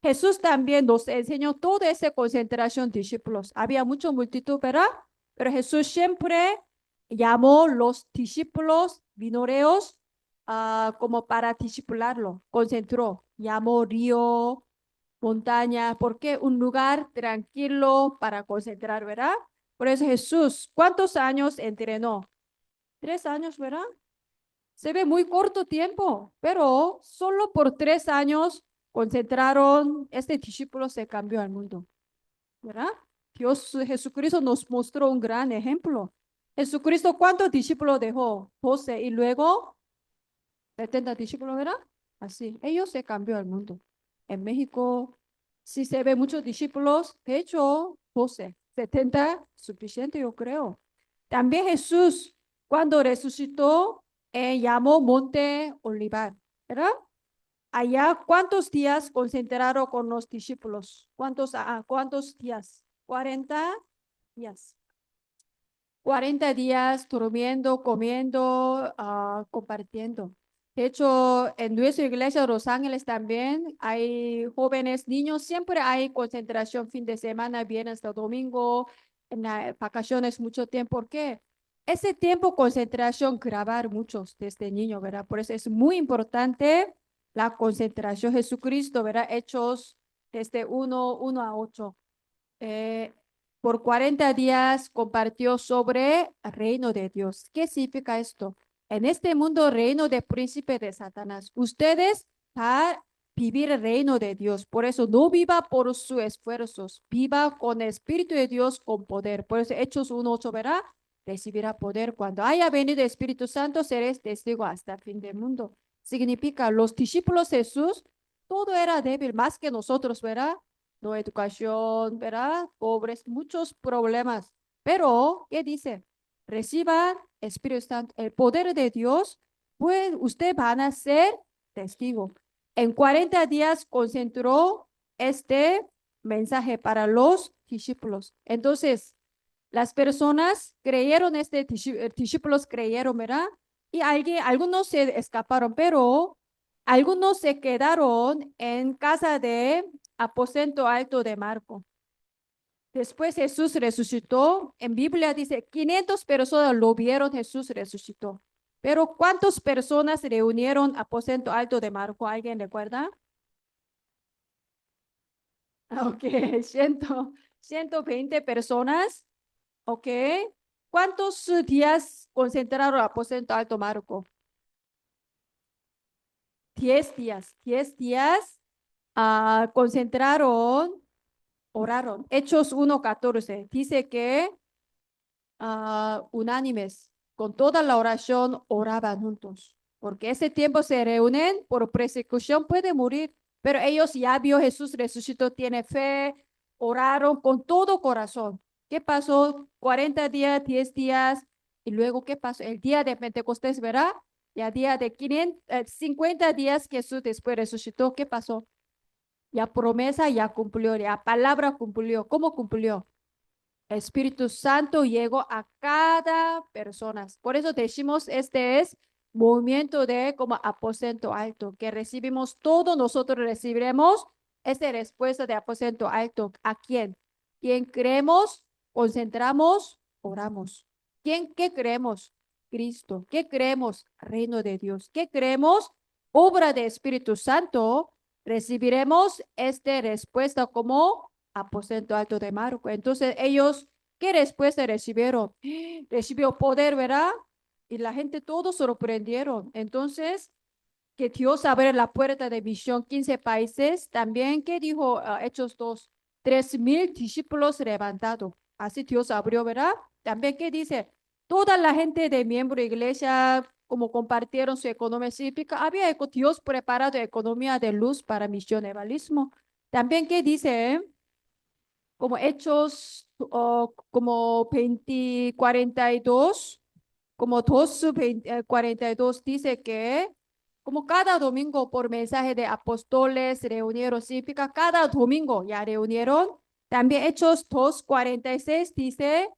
Jesús también nos enseñó toda esa concentración de discípulos. Había mucha multitud, ¿verdad? Pero Jesús siempre llamó los discípulos minoreos como para discipularlo. Concentró, llamó río, montaña, porque un lugar tranquilo para concentrar, ¿verdad? Por eso Jesús, ¿cuántos años entrenó? 3 años, ¿verdad? Se ve muy corto tiempo, pero solo por 3 años concentraron, este discípulo se cambió al mundo, ¿verdad? Dios, Jesucristo nos mostró un gran ejemplo. Jesucristo, ¿cuántos discípulos dejó? 12 y luego 70 discípulos, ¿verdad? Así, ellos se cambió al mundo. En México sí se ve muchos discípulos, de hecho, 12, 70, suficiente, yo creo. También Jesús, cuando resucitó, llamó Monte Olivar, ¿verdad? Allá, ¿cuántos días concentraron con los discípulos? ¿Cuántos días? 40 días. 40 días durmiendo, comiendo, compartiendo. De hecho, en nuestra iglesia de Los Ángeles también hay jóvenes, niños, siempre hay concentración fin de semana, viernes hasta domingo, en las vacaciones mucho tiempo. ¿Por qué? Ese tiempo concentración grabar muchos desde niño, ¿verdad? Por eso es muy importante la concentración. Jesucristo, ¿verdad? Hechos desde 1 a 8. eh, por 40 días compartió sobre el reino de Dios. ¿Qué significa esto? En este mundo, reino de príncipe de Satanás. Ustedes para vivir el reino de Dios. Por eso no viva por sus esfuerzos, viva con el Espíritu de Dios con poder. Por eso Hechos 1:8 verá, recibirá poder. Cuando haya venido el Espíritu Santo, seréis testigo hasta el fin del mundo. Significa, los discípulos de Jesús, todo era débil, más que nosotros, ¿verdad? No educación, ¿verdad? Pobres, muchos problemas. Pero, ¿qué dice? Reciban Espíritu Santo, el poder de Dios, pues usted van a ser testigo. En 40 días concentró este mensaje para los discípulos. Entonces, las personas creyeron, discípulos creyeron, ¿verdad? Y algunos se escaparon, pero algunos se quedaron en casa de aposento alto de Marco. Después Jesús resucitó. En Biblia dice 500 personas lo vieron, Jesús resucitó. Pero ¿cuántas personas se reunieron a aposento alto de Marco? ¿Alguien recuerda? Ok, 100, 120 personas. Ok. ¿Cuántos días concentraron a aposento alto Marco? 10 días. 10 días concentraron, oraron. Hechos 1:14 dice que unánimes, con toda la oración, oraban juntos. Porque ese tiempo se reúnen por persecución, puede morir. Pero ellos ya vio Jesús resucitó, tiene fe, oraron con todo corazón. ¿Qué pasó? 40 días, 10 días. Y luego, ¿qué pasó? El día de Pentecostés, ¿verdad? Ya día de 50 días que Jesús después resucitó. ¿Qué pasó? Ya promesa ya cumplió, ya palabra cumplió. ¿Cómo cumplió? Espíritu Santo llegó a cada persona. Por eso decimos, este es movimiento de como aposento alto, que recibimos todo, nosotros recibiremos esta respuesta de aposento alto. ¿A quién? ¿Quién creemos? Concentramos, oramos. ¿Quién qué creemos? Cristo. ¿Qué creemos? Reino de Dios. ¿Qué creemos? Obra de Espíritu Santo. Recibiremos esta respuesta como aposento alto de Marco. Entonces ellos, ¿qué respuesta recibieron? Recibió poder, ¿verdad? Y la gente todos sorprendieron. Entonces, que Dios abre la puerta de misión 15 países. También, ¿qué dijo Hechos 2? 3,000 discípulos levantados. Así Dios abrió, ¿verdad? También, ¿qué dice? Toda la gente de miembro de iglesia, como compartieron su economía cívica, había Dios preparado economía de luz para misión evangelismo. También, ¿qué dice? Como Hechos, como 20, 42, como 2, 20, 42 dice que como cada domingo por mensaje de apóstoles reunieron, significa cada domingo ya reunieron. También Hechos 2:46 dice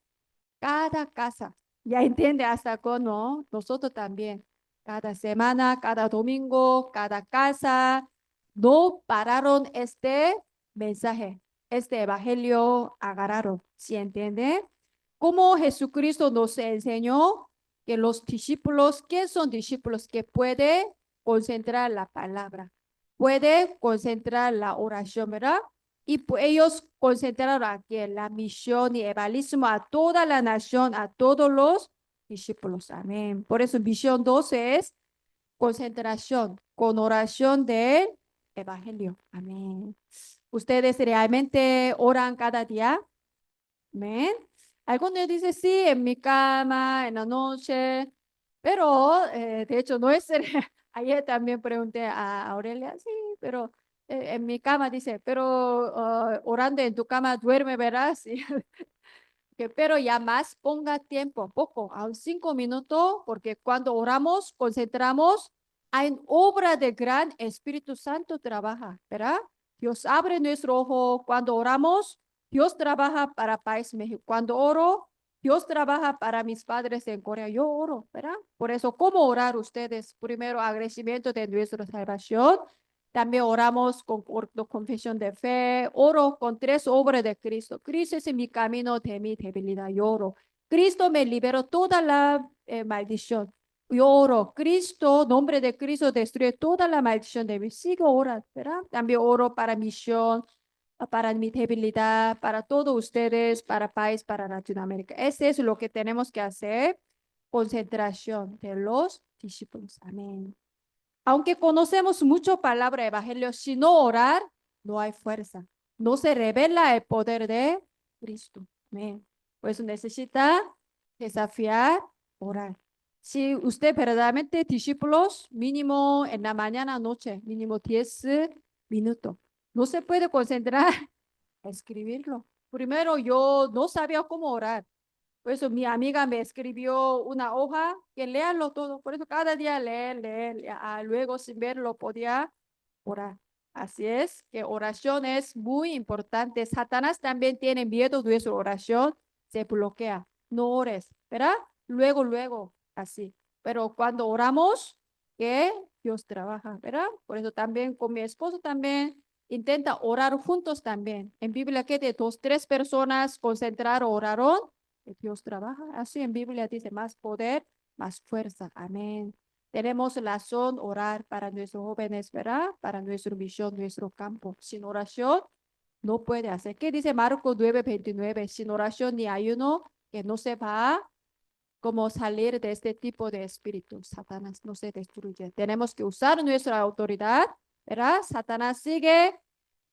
cada casa. Ya entiende hasta cuándo, nosotros también. Cada semana, cada domingo, cada casa, no pararon este mensaje, este evangelio agarraron. ¿Sí entiende? Como Jesucristo nos enseñó que los discípulos, ¿qué son discípulos? Que puede concentrar la palabra, puede concentrar la oración, ¿verdad? Y ellos concentraron aquí en la misión y evangelismo a toda la nación, a todos los discípulos. Amén. Por eso misión 12 es concentración con oración del evangelio. Amén. ¿Ustedes realmente oran cada día? Amén. Algunos dicen, sí, en mi cama, en la noche, pero de hecho no es, ayer también pregunté a Aurelia, sí, pero en mi cama dice, pero orando en tu cama duerme, verás. Pero ya más ponga tiempo, poco, a 5 minutos, porque cuando oramos, concentramos, hay obra de gran Espíritu Santo trabaja, ¿verdad? Dios abre nuestro ojo cuando oramos, Dios trabaja para País México. Cuando oro, Dios trabaja para mis padres en Corea. Yo oro, ¿verdad? Por eso, ¿cómo orar ustedes? Primero, agradecimiento de nuestra salvación. También oramos con confesión de fe. Oro con 3 obras de Cristo. Cristo es mi camino de mi debilidad. Yo oro. Cristo me liberó toda la maldición. Yo oro. Cristo, nombre de Cristo, destruye toda la maldición de mí. Sigo orando, ¿verdad? También oro para misión, para mi debilidad, para todos ustedes, para país, para Latinoamérica. Ese es lo que tenemos que hacer. Concentración de los discípulos. Amén. Aunque conocemos mucho palabra evangelio, si no orar, no hay fuerza. No se revela el poder de Cristo. Amén. Pues necesita desafiar, orar. Si usted verdaderamente discípulos, mínimo en la mañana, noche, mínimo 10 minutos. No se puede concentrar a escribirlo. Primero, yo no sabía cómo orar. Por eso mi amiga me escribió una hoja que léalo todo. Por eso cada día leer. Luego sin verlo podía orar. Así es que oración es muy importante. Satanás también tiene miedo de nuestra oración. Se bloquea. No ores, ¿verdad? Luego, así. Pero cuando oramos, que Dios trabaja, ¿verdad? Por eso también con mi esposo también intenta orar juntos también. En Biblia que de dos, tres personas concentraron, oraron, Dios trabaja. Así en Biblia dice más poder, más fuerza. Amén. Tenemos razón orar para nuestros jóvenes, ¿verdad? Para nuestra misión, nuestro campo. Sin oración no puede hacer. ¿Qué dice Marcos 9:29? Sin oración ni ayuno, que no se va como salir de este tipo de espíritu. Satanás no se destruye. Tenemos que usar nuestra autoridad, ¿verdad? Satanás sigue,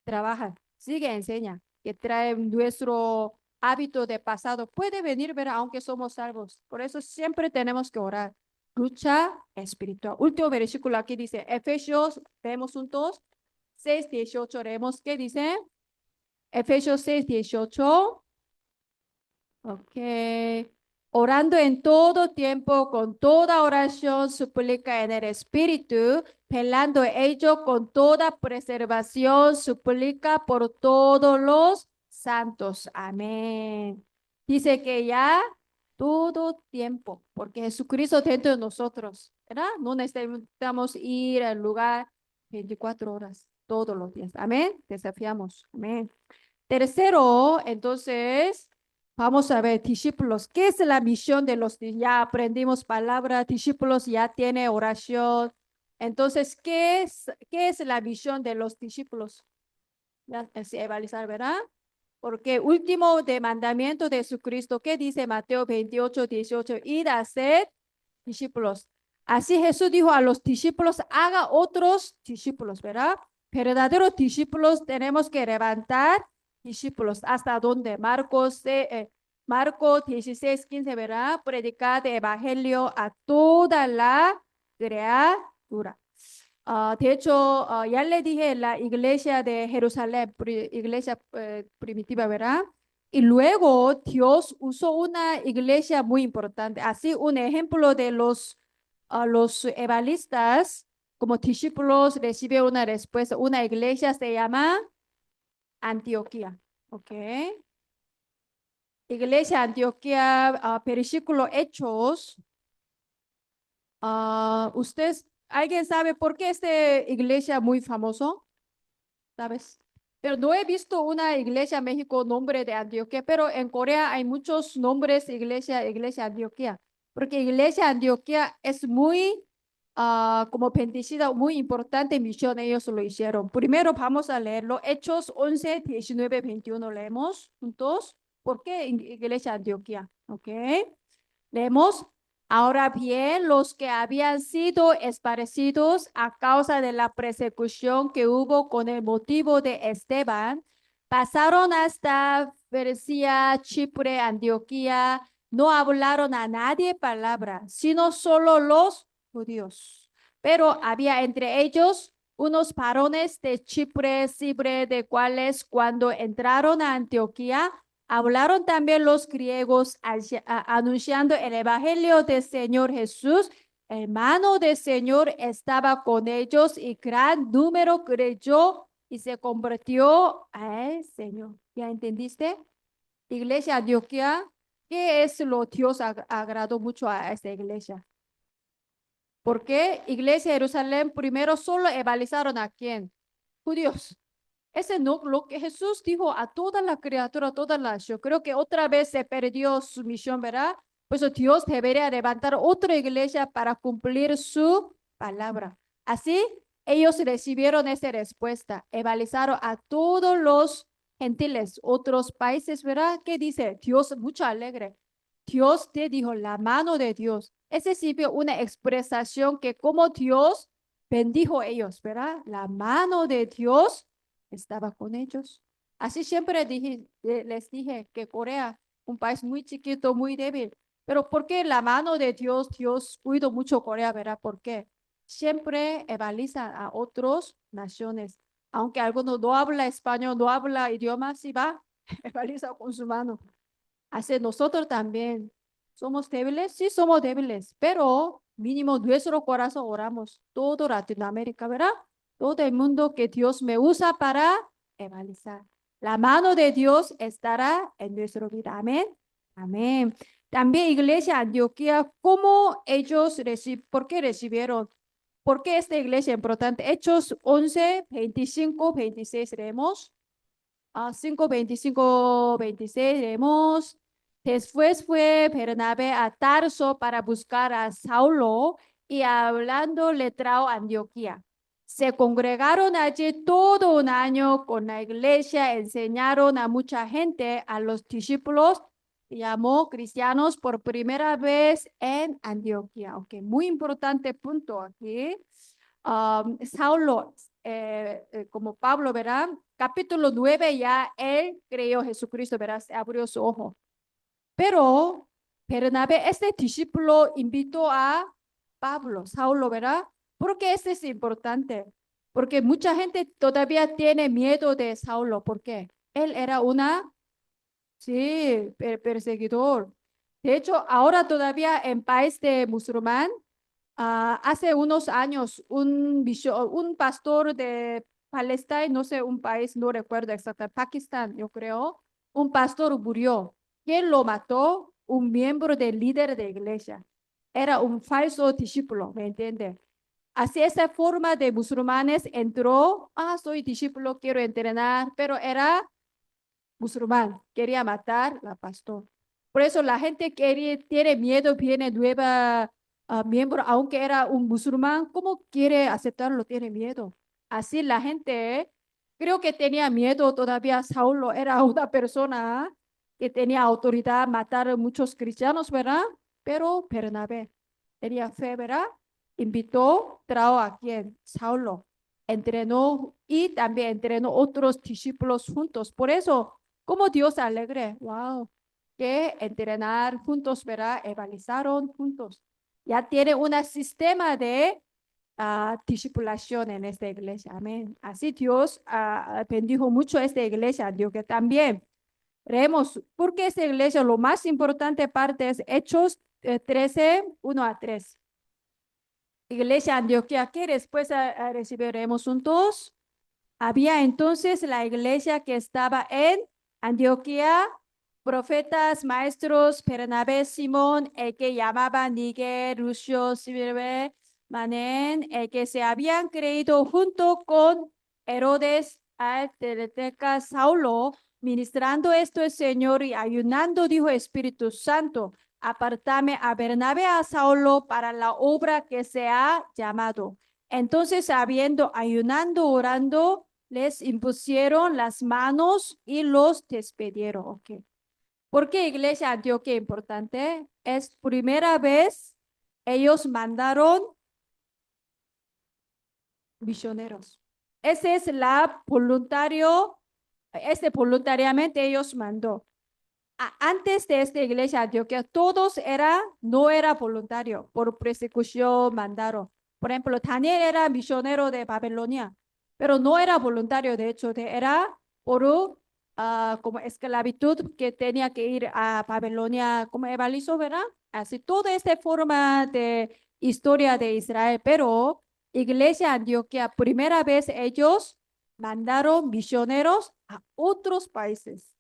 trabaja, sigue, enseña, que trae nuestro hábito de pasado. Puede venir, ¿verdad? Aunque somos salvos. Por eso siempre tenemos que orar. Lucha espiritual. Último versículo aquí dice, Efesios, vemos juntos, 6:18, leemos, ¿qué dice? Efesios 6:18. Ok. Orando en todo tiempo, con toda oración, súplica en el Espíritu, velando ello con toda preservación, súplica por todos los santos. Amén. Dice que ya todo tiempo, porque Jesucristo dentro de nosotros, ¿verdad? No necesitamos ir al lugar 24 horas, todos los días. Amén. Desafiamos. Amén. Tercero, entonces, vamos a ver, discípulos, ¿qué es la misión de ya aprendimos palabra, discípulos ya tiene oración. Entonces, ¿qué es la misión de los discípulos? Ya, es evaluar, ¿verdad? Porque último de mandamiento de Jesucristo, ¿qué dice Mateo 28:18? Ir a ser discípulos. Así Jesús dijo a los discípulos, haga otros discípulos, ¿verdad? Verdaderos discípulos tenemos que levantar discípulos. ¿Hasta dónde? Marcos 16:15, ¿verdad? Predicar el evangelio a toda la criatura. De hecho, ya le dije la iglesia de Jerusalén, iglesia primitiva, ¿verdad? Y luego Dios usó una iglesia muy importante. Así, un ejemplo de los evangelistas como discípulos recibe una respuesta. Una iglesia se llama Antioquía. ¿Ok? Iglesia Antioquía, versículo Hechos. ¿Alguien sabe por qué esta iglesia muy famoso? ¿Sabes? Pero no he visto una iglesia en México nombre de Antioquía, pero en Corea hay muchos nombres de iglesia Antioquía, porque iglesia Antioquía es muy, como bendecida, muy importante misión, ellos lo hicieron. Primero vamos a leerlo, Hechos 11:19-21, leemos juntos. ¿Por qué iglesia Antioquía? ¿Ok? Leemos. Ahora bien, los que habían sido esparcidos a causa de la persecución que hubo con el motivo de Esteban, pasaron hasta Persia, Chipre, Antioquía, no hablaron a nadie palabra, sino solo los judíos. Pero había entre ellos unos varones de Chipre, Cibre, de cuales cuando entraron a Antioquía, hablaron también los griegos anunciando el evangelio del Señor Jesús. El mano del Señor estaba con ellos y gran número creyó y se convirtió al Señor. ¿Ya entendiste? Iglesia Antioquía, ¿qué es lo Dios agradó mucho a esta iglesia? Porque Iglesia Jerusalén primero solo evangelizaron a quién? Judíos. Ese no lo que Jesús dijo a toda la criatura, a toda la nación. Creo que otra vez se perdió su misión, ¿verdad? Pues Dios debería levantar otra iglesia para cumplir su palabra. Así, ellos recibieron esa respuesta. Evangelizaron a todos los gentiles, otros países, ¿verdad? ¿Qué dice? Dios, mucho alegre. Dios te dijo, la mano de Dios. Ese sí fue una expresación que como Dios bendijo a ellos, ¿verdad? La mano de Dios estaba con ellos. Así siempre les dije que Corea, un país muy chiquito, muy débil, pero ¿por qué la mano de Dios, Dios cuidó mucho Corea, ¿verdad? ¿Por qué? Siempre evangeliza a otras naciones, aunque algunos no habla español, no habla idioma, sí va, evangeliza con su mano. Así nosotros también somos débiles, sí somos débiles, pero mínimo nuestro corazón oramos, todo Latinoamérica, ¿verdad? Todo el mundo que Dios me usa para evangelizar. La mano de Dios estará en nuestra vida. Amén. Amén. También Iglesia Antioquía, ¿cómo ellos por qué recibieron? ¿Por qué esta iglesia es importante? Hechos 11, 25, 26 leemos. 5, 25, 26 leemos. Después fue Bernabé a Tarso para buscar a Saulo y hablando le trajo a Antioquía. Se congregaron allí todo un año con la iglesia, enseñaron a mucha gente, a los discípulos, llamó cristianos por primera vez en Antioquía. Ok, muy importante punto aquí. Saulo, como Pablo, verá, capítulo 9 ya él creyó Jesucristo, verá, se abrió su ojo. Pero Bernabé, este discípulo, invitó a Pablo, Saulo, ¿verdad? ¿Por qué este es importante? Porque mucha gente todavía tiene miedo de Saulo. ¿Por qué? Él era sí, perseguidor. De hecho, ahora todavía en país de musulmán, hace unos años, un pastor de Palestina, no sé, un país, no recuerdo exactamente, Pakistán, yo creo, un pastor murió. ¿Quién lo mató? Un miembro del líder de iglesia. Era un falso discípulo, ¿me entiende? Así esa forma de musulmanes entró, soy discípulo, quiero entrenar, pero era musulmán, quería matar la pastor. Por eso la gente tiene miedo, viene nueva miembro, aunque era un musulmán, ¿cómo quiere aceptarlo? Tiene miedo. Así la gente, creo que tenía miedo todavía. Saulo era una persona que tenía autoridad a matar a muchos cristianos, ¿verdad? Pero Bernabé tenía fe, ¿verdad? Invitó, trajo a quien, Saulo, entrenó y también entrenó otros discípulos juntos. Por eso como Dios alegre, wow, que entrenar juntos, ¿verdad? Evangelizaron juntos. Ya tiene un sistema de discipulación en esta iglesia, amén. Así Dios bendijo mucho esta iglesia, Dios que también. Leemos, porque esta iglesia, lo más importante parte es Hechos 13, 1 a 3. Iglesia Antioquía, que después recibiremos juntos. Había entonces la iglesia que estaba en Antioquía, profetas, maestros, Bernabé, Simón, el que llamaban Níger, Lucio, Silve, Manén, el que se habían creído junto con Herodes, Teleteca, Saulo, ministrando esto el Señor y ayunando, dijo Espíritu Santo, apartame a Bernabé, a Saulo para la obra que se ha llamado. Entonces, habiendo ayunando, orando, les impusieron las manos y los despidieron. Okay. ¿Por qué Iglesia Antioquia importante? Es primera vez ellos mandaron misioneros. Ese es la voluntario, voluntariamente ellos mandó. Antes de esta iglesia Antioquia, todos no era voluntario, por persecución mandaron. Por ejemplo, Daniel era misionero de Babilonia, pero no era voluntario, de hecho, era por como esclavitud que tenía que ir a Babilonia como evangelizó, ¿verdad? Así, toda esta forma de historia de Israel, pero iglesia Antioquia, primera vez ellos mandaron misioneros a otros países.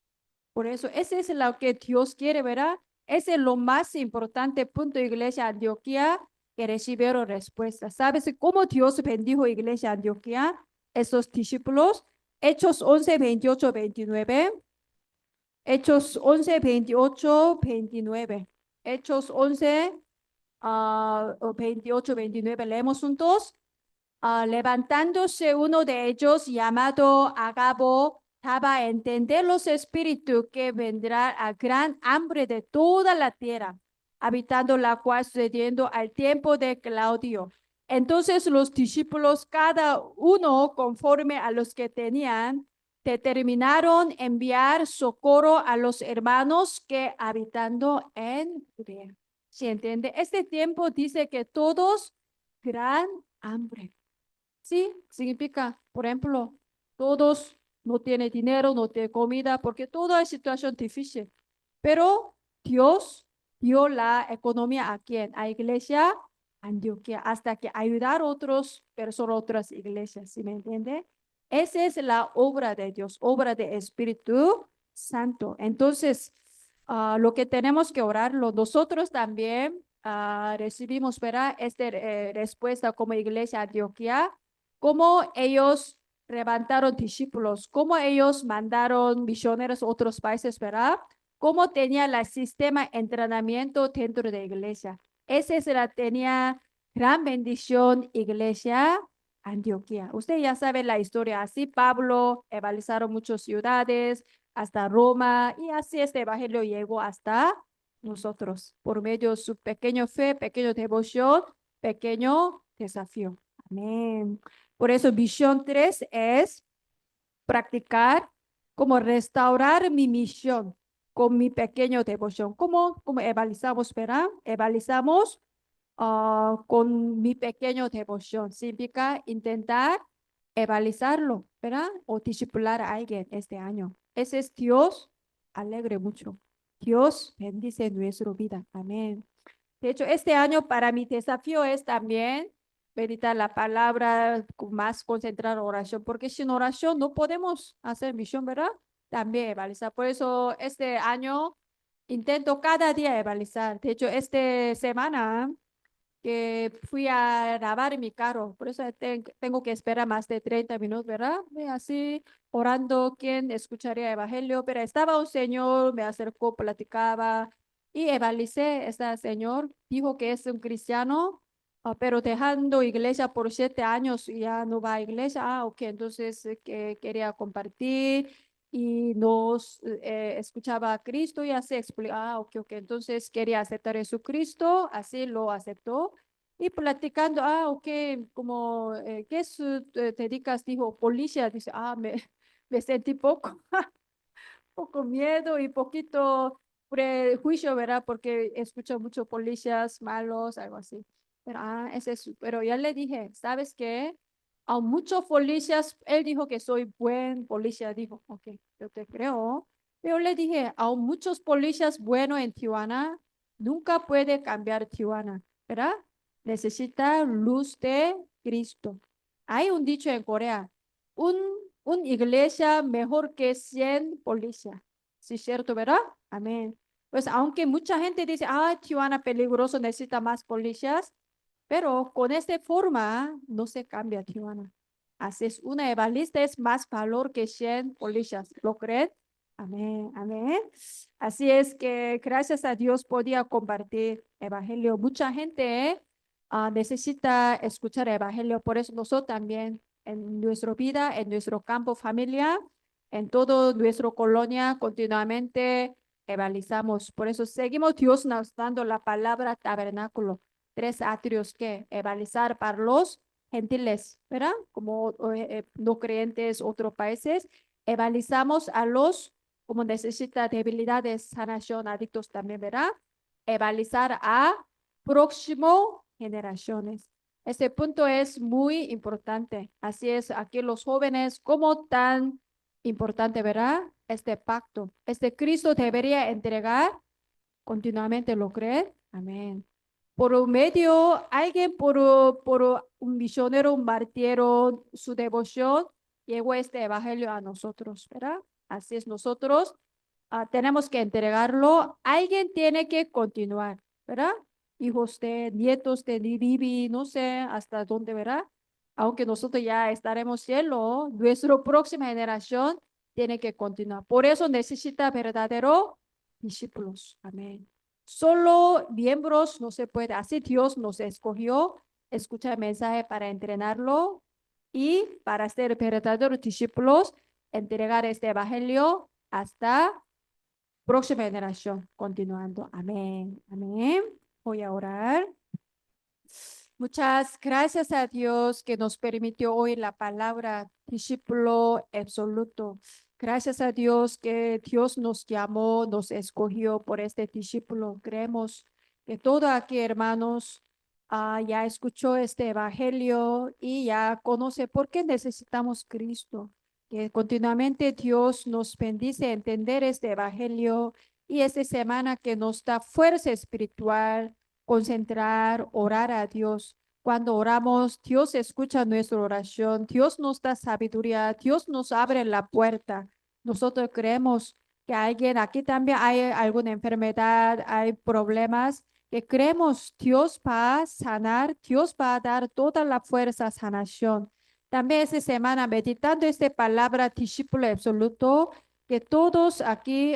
Por eso, ese es lo que Dios quiere, ¿verdad? Ese es lo más importante punto, Iglesia Antioquía, que recibieron respuesta. ¿Sabes cómo Dios bendijo Iglesia Antioquía? Esos discípulos. Hechos 11, 28, 29. Hechos 11, 28, 29. Hechos 11, 28, 29. Leemos juntos. Levantándose uno de ellos, llamado Agabo, daba a entender los espíritus que vendrá a gran hambre de toda la tierra, habitando la cual sucediendo al tiempo de Claudio. Entonces los discípulos, cada uno conforme a los que tenían, determinaron enviar socorro a los hermanos que habitando en Judea. ¿Se entiende? Este tiempo dice que todos gran hambre. Sí, significa, por ejemplo, todos no tienen dinero, no tienen comida, porque toda es situación difícil. Pero Dios dio la economía a quién? A iglesia Antioquia, hasta que ayudar a otros personas, otras iglesias, ¿sí me entiende? Esa es la obra de Dios, obra de Espíritu Santo. Entonces, lo que tenemos que orarlo, nosotros también recibimos, ¿verdad? Esta respuesta como iglesia Antioquía, cómo ellos levantaron discípulos, cómo ellos mandaron misioneros a otros países, ¿verdad? Cómo tenía el sistema de entrenamiento dentro de la iglesia. Esa es la tenía gran bendición iglesia Antioquía. Usted ya sabe la historia. Así Pablo evangelizaron muchas ciudades, hasta Roma, y así este evangelio llegó hasta nosotros, por medio de su pequeño fe, pequeño devoción, pequeño desafío. Amén. Por eso visión 3 es practicar como restaurar mi misión con mi pequeño devoción. ¿Cómo evangelizamos, verdad? Evangelizamos con mi pequeño devoción. Significa intentar evangelizarlo, ¿verdad? O discipular a alguien este año. Ese es Dios, alegre mucho. Dios bendice nuestra vida. Amén. De hecho, este año para mi desafío es también meditar la palabra, más concentrar en oración, porque sin oración no podemos hacer misión, ¿verdad? También evangelizar. Por eso este año intento cada día evangelizar. De hecho, esta semana que fui a lavar mi carro, por eso tengo que esperar más de 30 minutos, ¿verdad? Y así orando, ¿quién escucharía evangelio? Pero estaba un señor, me acercó, platicaba y evangelicé. Este señor dijo que es un cristiano, pero dejando iglesia por 7 años y ya no va a iglesia. Ok, entonces que quería compartir y nos escuchaba a Cristo y así explicó, ok, ok, entonces quería aceptar a Jesucristo, así lo aceptó. Y platicando, ok, como, ¿qué te dedicas? Dijo, policía, dice, me sentí poco, poco miedo y poquito prejuicio, ¿verdad? Porque escucho mucho policías malos, algo así. Pero, ese es, pero ya le dije, ¿sabes qué? A muchos policías, él dijo que soy buen policía, dijo, ok, yo te creo. Pero le dije, a muchos policías buenos en Tijuana, nunca puede cambiar Tijuana, ¿verdad? Necesita luz de Cristo. Hay un dicho en Corea, un, una iglesia mejor que 100 policías. Sí, cierto, ¿verdad? Amén. Pues aunque mucha gente dice, Tijuana peligroso, necesita más policías, pero con esta forma no se cambia Tijuana. Así es, una evangelista es más valor que 100 policías. ¿Lo creen? Amén, amén. Así es que gracias a Dios podía compartir evangelio. Mucha gente necesita escuchar evangelio, por eso nosotros también en nuestra vida, en nuestro campo familiar, en todo nuestra colonia, continuamente evangelizamos. Por eso seguimos Dios nos dando la palabra tabernáculo, 3 atrios que evangelizar para los gentiles, ¿verdad? Como no creyentes, otros países, evangelizamos a los como necesita debilidades, sanación, adictos también, ¿verdad? Evangelizar a próximo generaciones. Este punto es muy importante. Así es, aquí los jóvenes, como tan importante, ¿verdad? Este pacto. Este Cristo debería entregar continuamente, ¿lo creen? Amén. Por un medio, alguien por un misionero, un martirio, su devoción, llegó este evangelio a nosotros, ¿verdad? Así es, nosotros tenemos que entregarlo. Alguien tiene que continuar, ¿verdad? Hijos de, nietos de Vivi, no sé hasta dónde, ¿verdad? Aunque nosotros ya estaremos cielo, nuestra próxima generación tiene que continuar. Por eso necesita verdadero discípulos. Amén. Solo miembros no se puede. Así Dios nos escogió, escucha el mensaje para entrenarlo y para ser verdaderos discípulos, entregar este evangelio hasta próxima generación. Continuando. Amén. Amén. Voy a orar. Muchas gracias a Dios que nos permitió hoy la palabra discípulo absoluto. Gracias a Dios que Dios nos llamó, nos escogió por este discípulo. Creemos que todo aquí, hermanos, ya escuchó este evangelio y ya conoce por qué necesitamos Cristo. Que continuamente Dios nos bendice a entender este evangelio y esta semana que nos da fuerza espiritual, concentrar, orar a Dios. Cuando oramos, Dios escucha nuestra oración, Dios nos da sabiduría, Dios nos abre la puerta. Nosotros creemos que alguien aquí también hay alguna enfermedad, hay problemas. que creemos Dios va a sanar, Dios va a dar toda la fuerza a sanación. También esta semana, meditando esta palabra discípulo absoluto, que todos aquí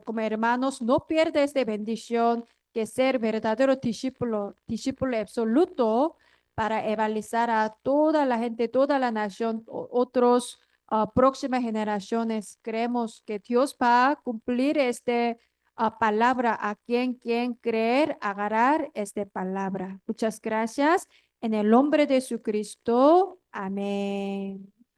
como hermanos no pierdan esta bendición, que ser verdadero discípulo, discípulo absoluto para evangelizar a toda la gente, toda la nación, otros próximas generaciones. Creemos que Dios va a cumplir esta palabra a quien creer, agarrar esta palabra. Muchas gracias. En el nombre de Jesucristo. Amén.